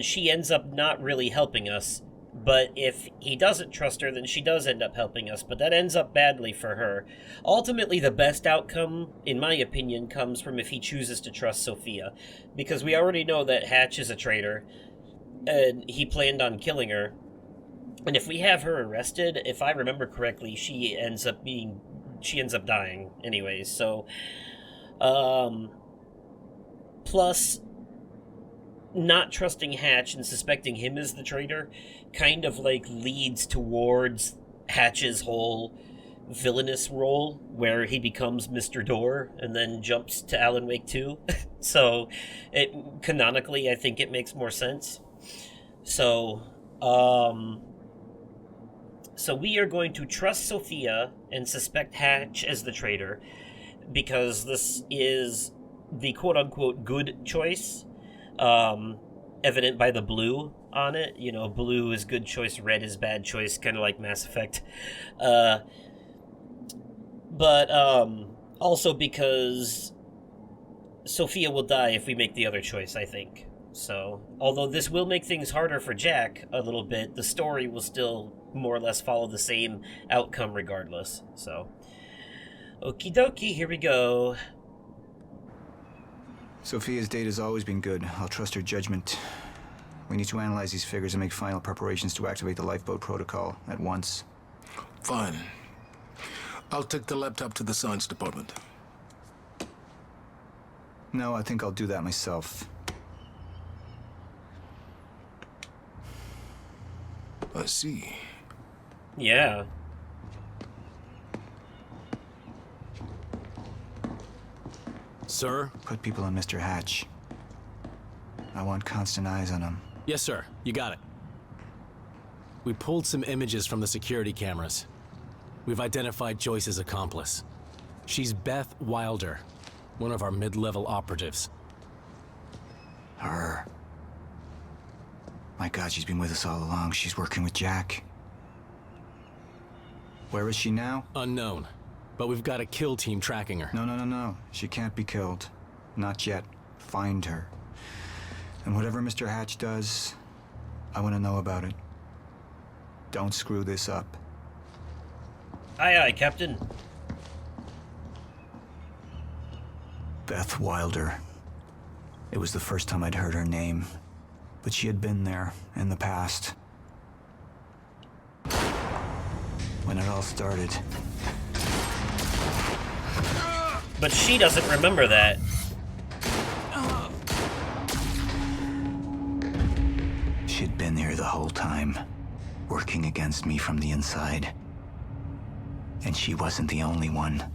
she ends up not really helping us. But if he doesn't trust her, then she does end up helping us, but that ends up badly for her. Ultimately, the best outcome, in my opinion, comes from if he chooses to trust Sophia, because we already know that Hatch is a traitor, and he planned on killing her. And if we have her arrested, if I remember correctly, she ends up dying anyways, so... Plus, not trusting Hatch and suspecting him as the traitor kind of like leads towards Hatch's whole villainous role where he becomes Mr. Door and then jumps to Alan Wake 2. So canonically I think it makes more sense. So we are going to trust Sophia and suspect Hatch as the traitor because this is the quote-unquote good choice, evident by the blue on it. You know, blue is good choice, red is bad choice, kind of like Mass Effect. But also because Sophia will die if we make the other choice, I think. So, although this will make things harder for Jack a little bit, the story will still more or less follow the same outcome regardless. So, okie dokie, here we go. Sophia's date has always been good. I'll trust her judgment. We need to analyze these figures and make final preparations to activate the lifeboat protocol at once. Fine. I'll take the laptop to the science department. No, I think I'll do that myself. I see. Yeah. Sir? Put people on Mr. Hatch. I want constant eyes on him. Yes, sir. You got it. We pulled some images from the security cameras. We've identified Joyce's accomplice. She's Beth Wilder, one of our mid-level operatives. Her. My God, she's been with us all along. She's working with Jack. Where is she now? Unknown. But we've got a kill team tracking her. No. She can't be killed. Not yet. Find her. And whatever Mr. Hatch does, I want to know about it. Don't screw this up. Aye, aye, Captain. Beth Wilder. It was the first time I'd heard her name, but she had been there in the past. When it all started. But she doesn't remember that. She'd been here the whole time, working against me from the inside. And she wasn't the only one.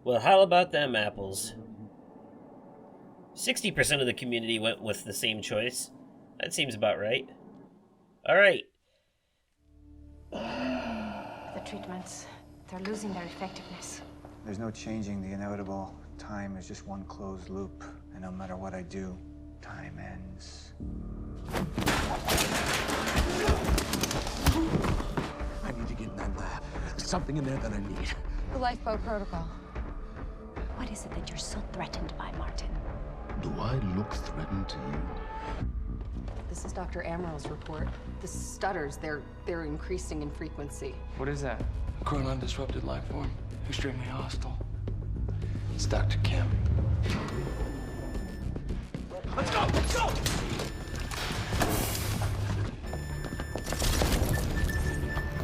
Well, how about them apples? 60% of the community went with the same choice. That seems about right. Alright. The treatments, they're losing their effectiveness. There's no changing the inevitable. Time is just one closed loop, and no matter what I do, time ends. I need to get in that lab. There's something in there that I need. The lifeboat protocol. What is it that you're so threatened by, Martin? Do I look threatened to you? This is Dr. Amaril's report. The stutters, they're increasing in frequency. What is that? A chronon disrupted life form. Extremely hostile. It's Dr. Kim. Let's go! Let's go!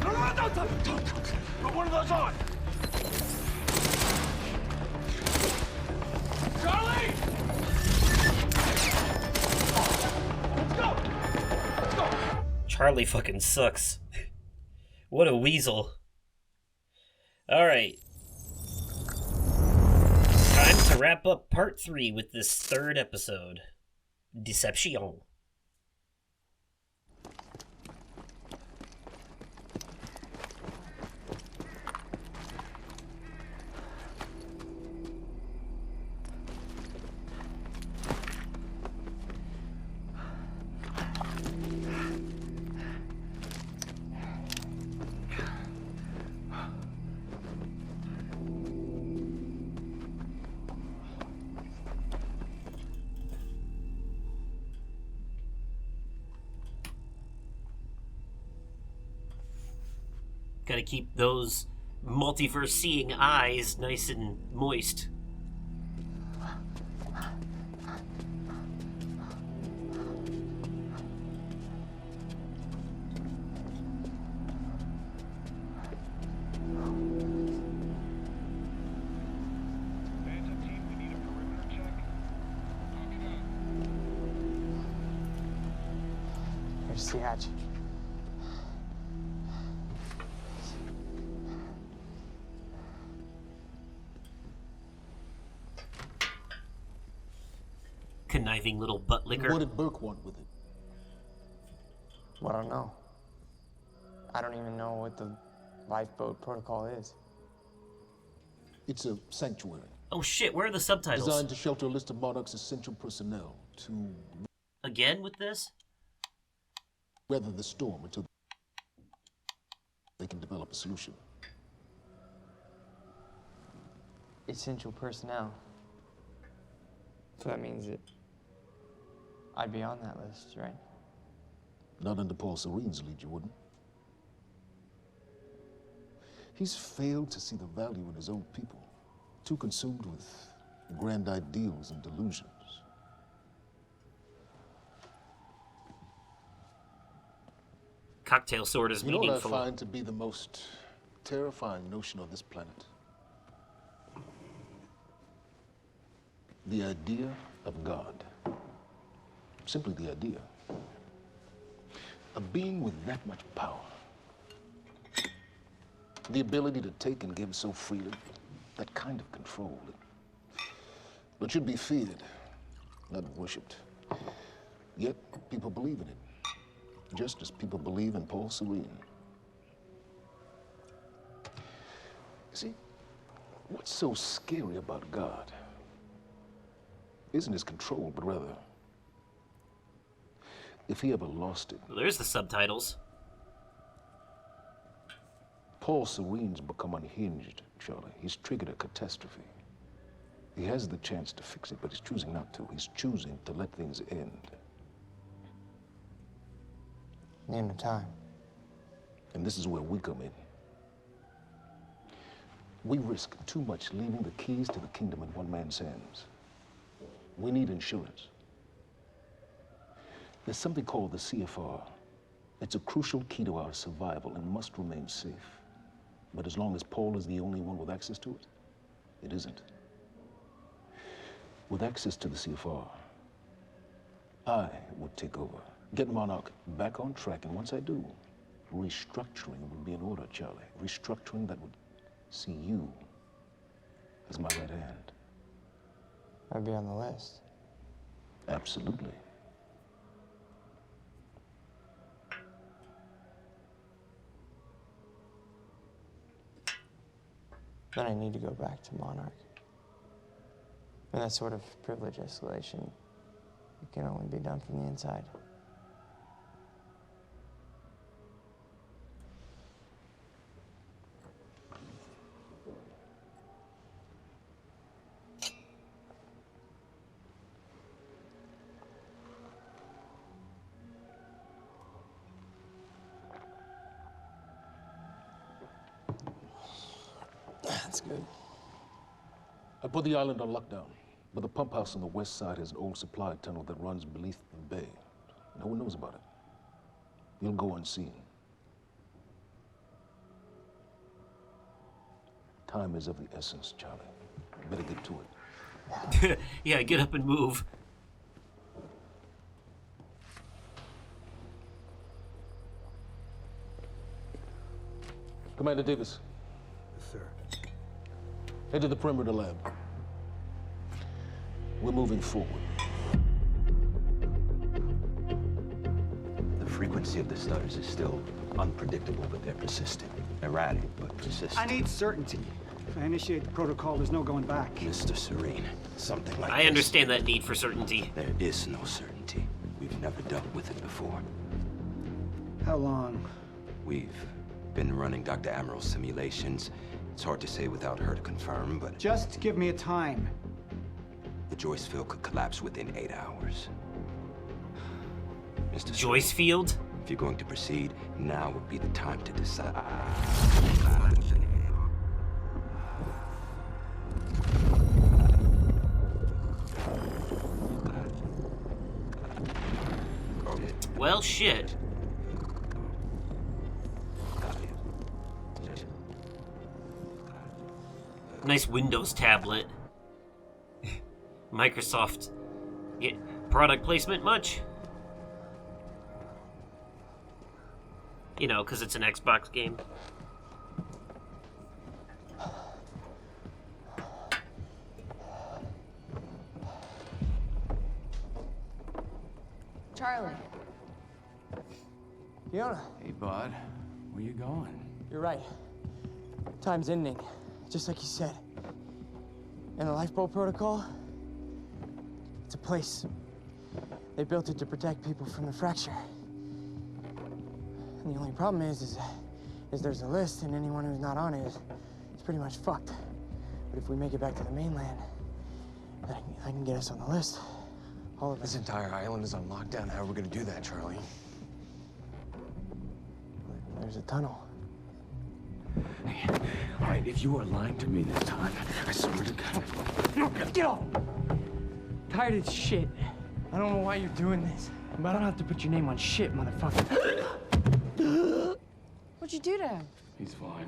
No! Put one of those on! Charlie! Let's go! Charlie fucking sucks. What a weasel. Alright. Time to wrap up part 3 with this third episode. Deception. Gotta keep those multiverse seeing eyes nice and moist. Here's the hatch. Conniving little butt licker. What did Burke want with it? Well, I don't know. I don't even know what the lifeboat protocol is. It's a sanctuary. Oh shit, where are the subtitles? Designed to shelter a list of Monarch's essential personnel to... Again with this? Weather the storm until they can develop a solution. Essential personnel. So that means that I'd be on that list, right? Not under Paul Serene's lead, you wouldn't. He's failed to see the value in his own people. Too consumed with grand ideals and delusions. Cocktail sword is meaningful. You know what I find to be the most terrifying notion on this planet? The idea of God. Simply the idea. A being with that much power. The ability to take and give so freely. That kind of control. But should be feared, not worshipped. Yet, people believe in it. Just as people believe in Paul Serene. See, what's so scary about God isn't his control, but rather, if he ever lost it. Well, there's the subtitles. Paul Serene's become unhinged, Charlie. He's triggered a catastrophe. He has the chance to fix it, but he's choosing not to. He's choosing to let things end. The end of time. And this is where we come in. We risk too much leaving the keys to the kingdom in one man's hands. We need insurance. There's something called the CFR. It's a crucial key to our survival and must remain safe. But as long as Paul is the only one with access to it, it isn't. With access to the CFR, I would take over. Get Monarch back on track, and once I do, restructuring would be in order, Charlie. Restructuring that would see you as my right hand. I'd be on the list. Absolutely. Then I need to go back to Monarch. And that sort of privilege escalation, it can only be done from the inside. That's good. I put the island on lockdown, but the pump house on the west side has an old supply tunnel that runs beneath the bay. No one knows about it. You'll go unseen. Time is of the essence, Charlie. Better get to it. Yeah, get up and move. Commander Davis. Yes, sir. Head to the perimeter lab. We're moving forward. The frequency of the stutters is still unpredictable, but they're persistent. Erratic, but persistent. I need certainty. If I initiate the protocol, there's no going back. Mr. Serene, something like I understand that need for certainty. There is no certainty. We've never dealt with it before. How long? We've been running Dr. Amaril's simulations. It's hard to say without her to confirm, but... Just give me a time. The Joyce field could collapse within 8 hours. Mr. Joyce field? If you're going to proceed, now would be the time to decide. Well, shit. Nice Windows tablet. Microsoft. Yeah, product placement much? You know, because it's an Xbox game. Charlie. Fiona. Hey, bud. Where you going? You're right. Time's ending, just like you said. And the lifeboat protocol, it's a place. They built it to protect people from the fracture. And the only problem is there's a list, and anyone who's not on it is pretty much fucked. But if we make it back to the mainland, I can get us on the list. All of us. This entire island is on lockdown. How are we gonna do that, Charlie? There's a tunnel. Hey, all right, if you are lying to me this time, I swear to God. Get off! Tired of this shit. I don't know why you're doing this, but I don't have to put your name on shit, motherfucker. What'd you do to him? He's fine.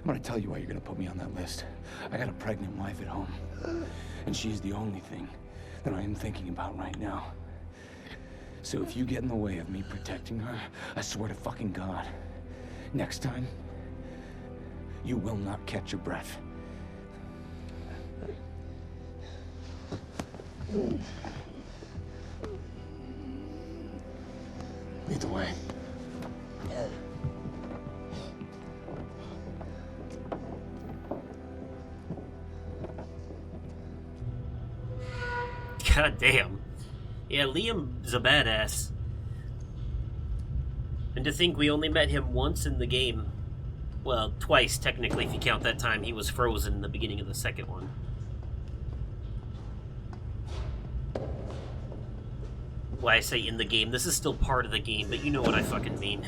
I'm gonna tell you why you're gonna put me on that list. I got a pregnant wife at home, and she's the only thing that I am thinking about right now. So if you get in the way of me protecting her, I swear to fucking God, next time, you will not catch your breath. Lead the way. God damn. Yeah, Liam's a badass. And to think we only met him once in the game. Well, twice, technically, if you count that time he was frozen in the beginning of the second one. Why I say in the game, this is still part of the game, but you know what I fucking mean.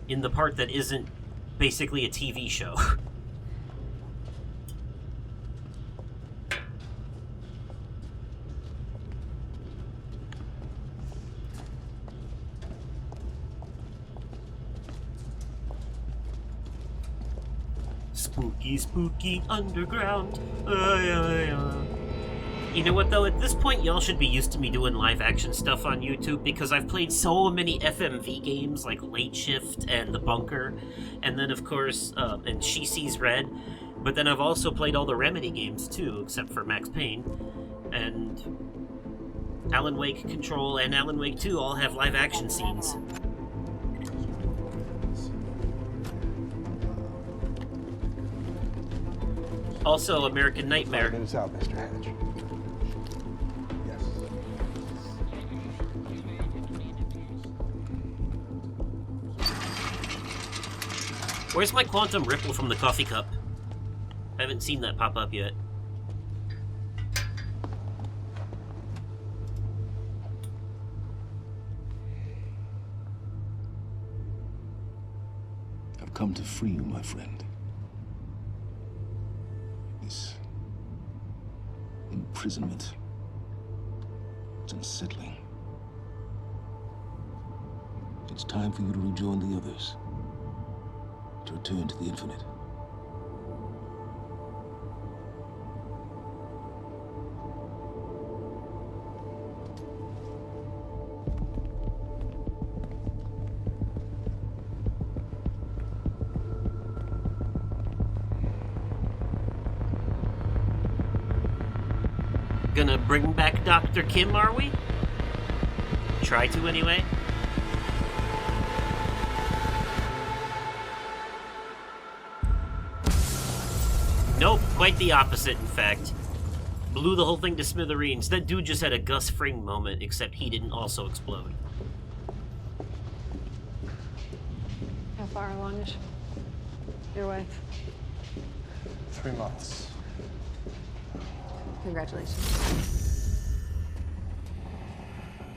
In the part that isn't basically a TV show. Spooky, spooky underground. You know what, though? At this point, y'all should be used to me doing live-action stuff on YouTube, because I've played so many FMV games, like Late Shift and The Bunker, and then, of course, and She Sees Red, but then I've also played all the Remedy games, too, except for Max Payne, and Alan Wake Control and Alan Wake 2 all have live-action scenes. Also, American Nightmare. 5 minutes out, Mr. Hatch. Yes. Where's my quantum ripple from the coffee cup? I haven't seen that pop up yet. I've come to free you, my friend. This imprisonment, it's unsettling. It's time for you to rejoin the others, to return to the infinite. Gonna bring back Dr. Kim, are we? Try to, anyway. Nope, quite the opposite, in fact. Blew the whole thing to smithereens. That dude just had a Gus Fring moment, except he didn't also explode. How far along is your wife? 3 months. Congratulations.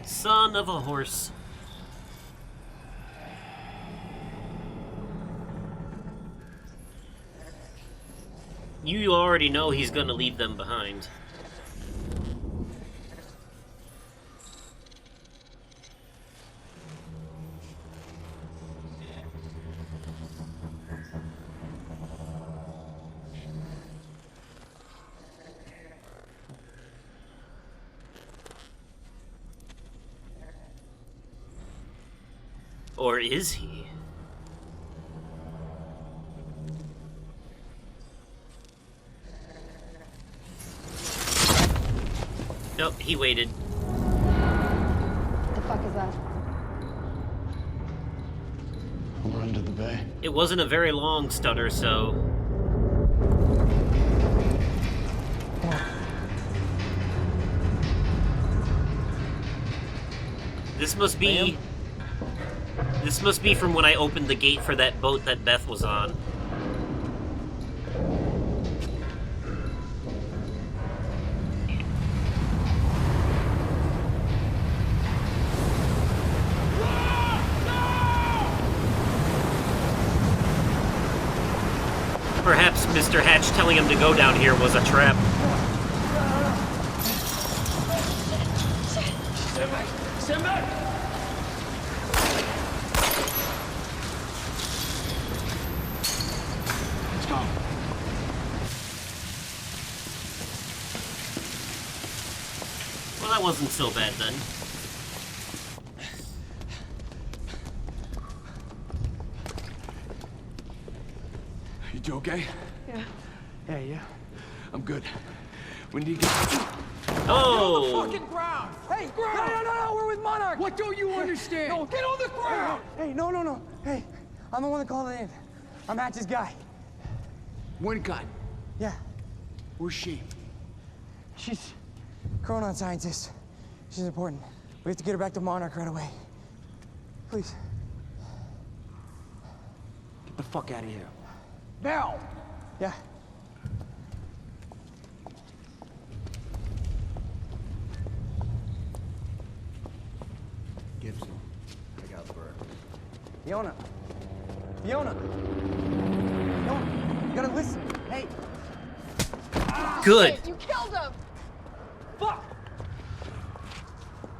Son of a horse. You already know he's gonna leave them behind. Or is he? Nope, he waited. What the fuck is that? We're into the bay. It wasn't a very long stutter, so... This must be... This must be from when I opened the gate for that boat that Beth was on. Perhaps Mr. Hatch telling him to go down here was a trap. Stand back! Stand back! Let's go. Well, that wasn't so bad then. You okay? Yeah. Yeah, yeah. I'm good. When do you get... Oh! Get on the fucking ground! Hey, ground! No, we're with Monarch! What don't you understand? No, get on the ground! Hey, no. Hey, I'm the one that called it in. I'm Hatch's guy. One gun. Yeah. Where's she? She's a Chronon scientist. She's important. We have to get her back to Monarch right away. Please. Get the fuck out of here. Now! Yeah. Gibson, I got Burke. Fiona, you gotta listen. Hey. Good. You killed him! Fuck!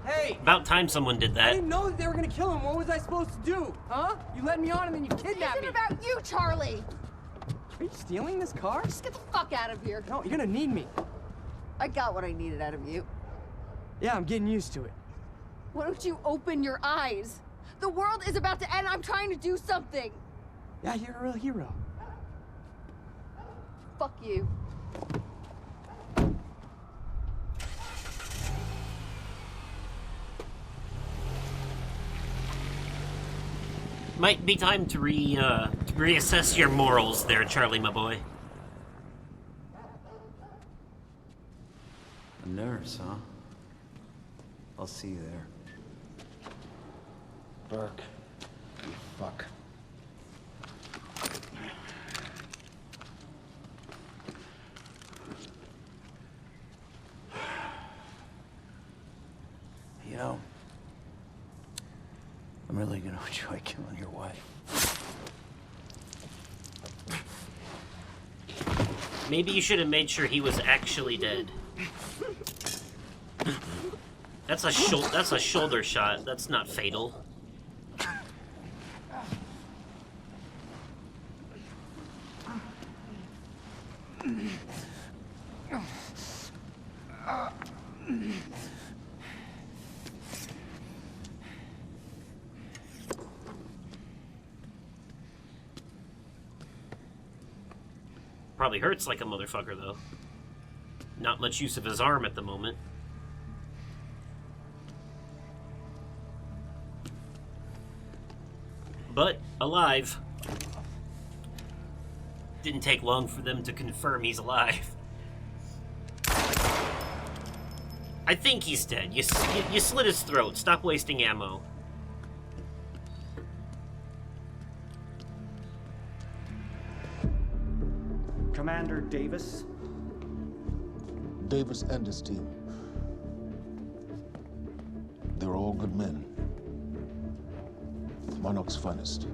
Hey! About time someone did I that. didn't know that they were gonna kill him. What was I supposed to do? Huh? You led me on and then you kidnapped me. It isn't about you, Charlie. Are you stealing this car? Just get the fuck out of here. No, you're gonna need me. I got what I needed out of you. Yeah, I'm getting used to it. Why don't you open your eyes? The world is about to end. I'm trying to do something. Yeah, you're a real hero. Fuck you. Might be time to reassess your morals there, Charlie, my boy. A nurse, huh? I'll see you there. Burke, you fuck. You know, I'm really gonna enjoy killing your wife. Maybe you should have made sure he was actually dead. That's a shoulder shot. That's not fatal. Probably hurts like a motherfucker, though. Not much use of his arm at the moment. But alive. Didn't take long for them to confirm he's alive. I think he's dead. You slit his throat. Stop wasting ammo. Commander Davis? Davis and his team. They're all good men. Monarch's finest.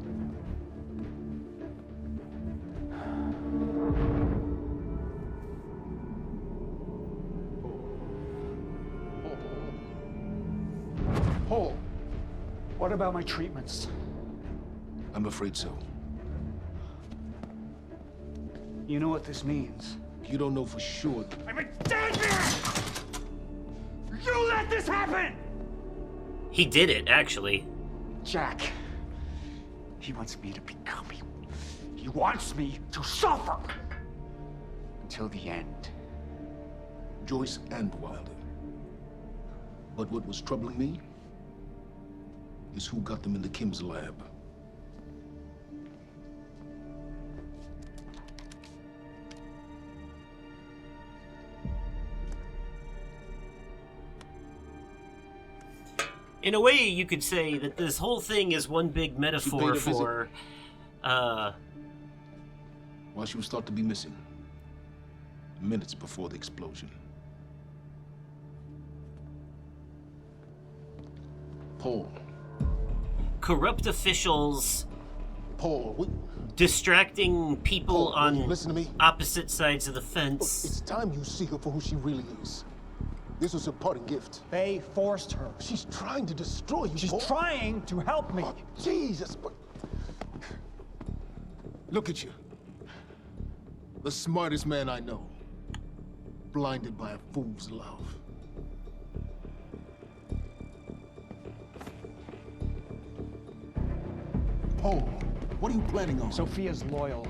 Paul, what about my treatments? I'm afraid so. You know what this means? You don't know for sure. I'm in danger! You let this happen! He did it, actually. Jack. He wants me to become him. He wants me to suffer. Until the end. Joyce and Wilder. But what was troubling me is who got them into Kim's lab. In a way, you could say that this whole thing is one big metaphor for, While she was thought to be missing, minutes before the explosion. Paul. Corrupt officials Paul, distracting people Paul, on listen to me. opposite sides of the fence. It's time you see her for who she really is. This was her parting gift. They forced her. She's trying to destroy you, She's Paul. trying to help me. Oh, Jesus, but... Look at you. The smartest man I know. Blinded by a fool's love. Paul, what are you planning on? Sophia's loyal.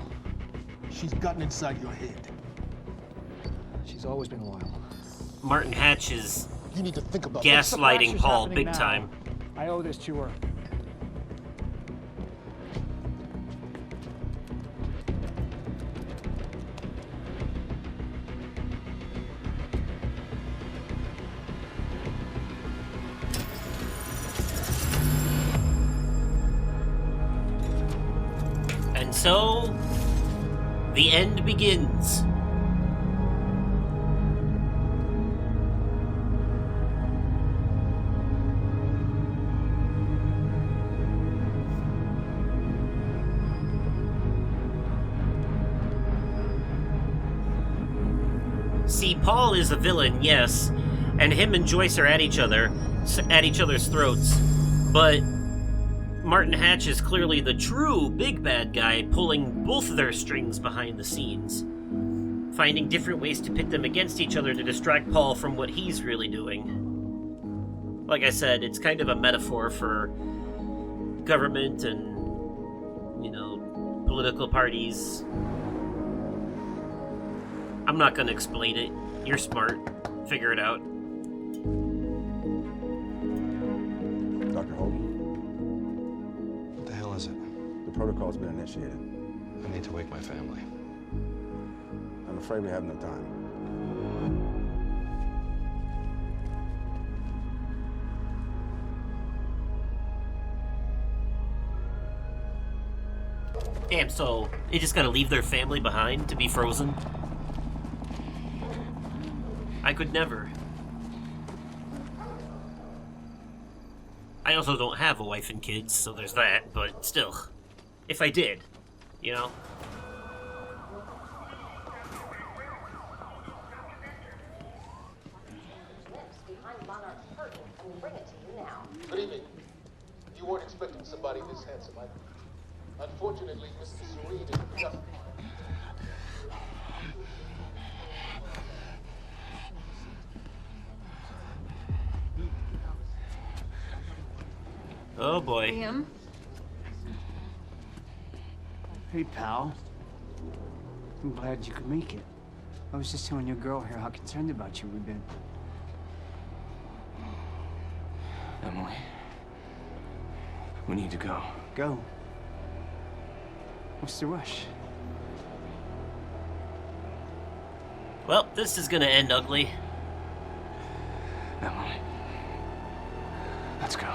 She's gotten inside your head. She's always been loyal. Martin Hatch is You need to think about gaslighting Paul happening big now. time. I owe this to her. And so, the end begins. See, Paul is a villain, yes, and him and Joyce are at each other's throats, but Martin Hatch is clearly the true big bad guy, pulling both of their strings behind the scenes, finding different ways to pit them against each other to distract Paul from what he's really doing. Like I said, it's kind of a metaphor for government and, you know, political parties. I'm not gonna explain it. You're smart. Figure it out. Dr. Hogan? What the hell is it? The protocol's been initiated. I need to wake my family. I'm afraid we have no time. Damn, so they just gotta leave their family behind to be frozen? I could never. I also don't have a wife and kids, so there's that, but still. If I did, you know? Good evening. You weren't expecting somebody this handsome, unfortunately, Mr. Serene is just... Oh boy. Liam? Hey, pal. I'm glad you could make it. I was just telling your girl here how concerned about you we've been. Emily, we need to go. Go. What's the rush? Well, this is gonna end ugly. Emily, let's go.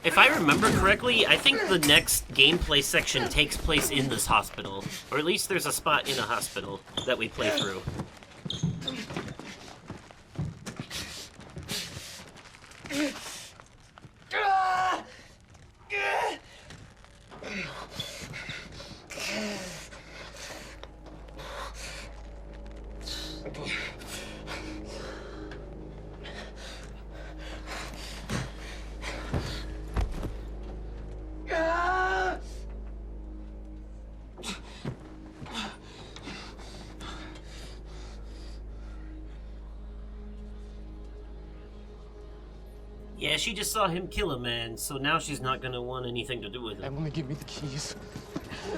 If I remember correctly, I think the next gameplay section takes place in this hospital. Or at least there's a spot in a hospital that we play through. Yeah, she just saw him kill a man, so now she's not gonna want anything to do with him. Emily, give me the keys.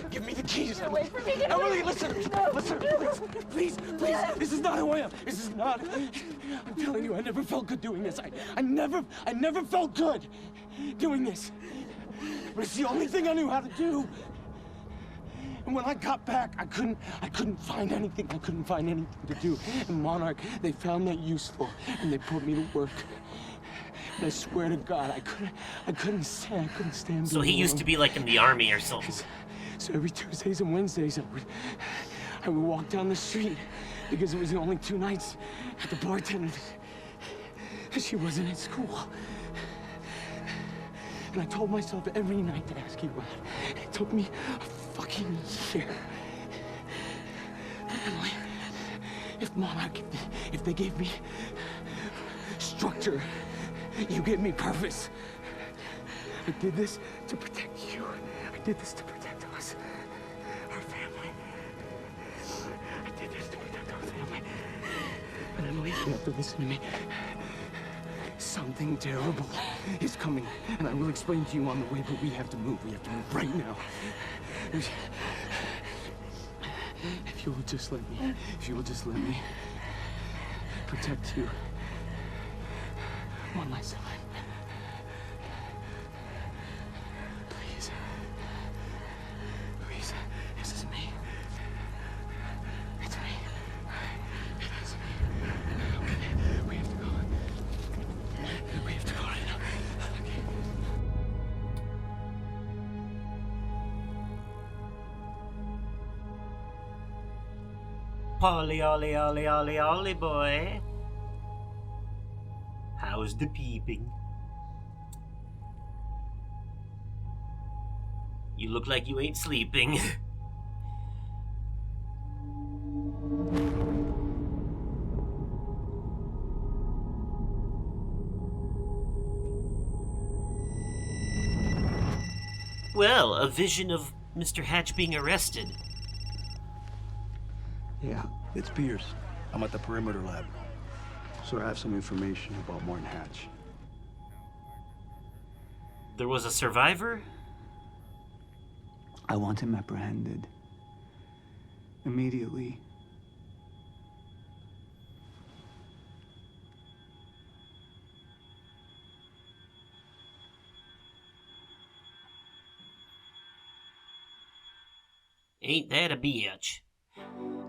Give me the keys, Get away from me, get Emily, away. listen, No, listen, no. please, this is not who I am. This is not. I'm telling you, I never felt good doing this. I never felt good doing this. But it's the only thing I knew how to do. And when I got back, I couldn't find anything. I couldn't find anything to do. And Monarch, they found that useful, and they put me to work. And I swear to God, I couldn't stand. So he used to be like in the army or something. So every Tuesdays and Wednesdays, I would walk down the street because it was the only 2 nights at the bartender. She wasn't at school. And I told myself every night to ask you out. It took me a fucking year. Emily, if Monarch, if they gave me structure, you gave me purpose. I did this to protect you. I did this to protect us, our family. I did this to protect our family. And Emily, you have to listen to me. Something terrible is coming, and I will explain to you on the way, but we have to move. We have to move right now. If you will just let me protect you one last time. Please. Please. This is me. It's me. It is me. Okay. We have to go. We have to go right now. Okay. Polly, ollie, ollie, ollie, ollie, boy. How's the peeping? You look like you ain't sleeping. Well, a vision of Mr. Hatch being arrested. Yeah, it's Pierce. I'm at the perimeter lab. So I have some information about Martin Hatch. There was a survivor? I want him apprehended. Immediately. Ain't that a bitch?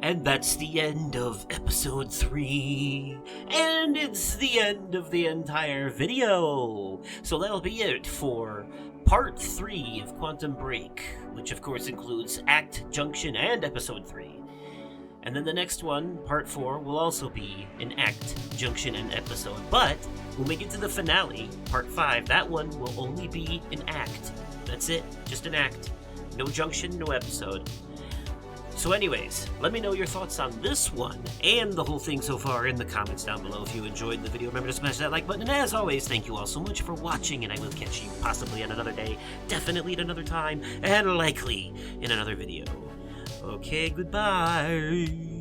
And that's the end of episode 3. And it's the end of the entire video. So that'll be it for part 3 of Quantum Break, which of course includes Act, Junction, and episode 3. And then the next one, part 4, will also be an Act, Junction, and episode. But when we get to the finale, part 5, that one will only be an act. That's it, just an act. No junction, no episode. So anyways, let me know your thoughts on this one and the whole thing so far in the comments down below. If you enjoyed the video, remember to smash that like button. And as always, thank you all so much for watching, and I will catch you possibly on another day, definitely at another time, and likely in another video. Okay, goodbye.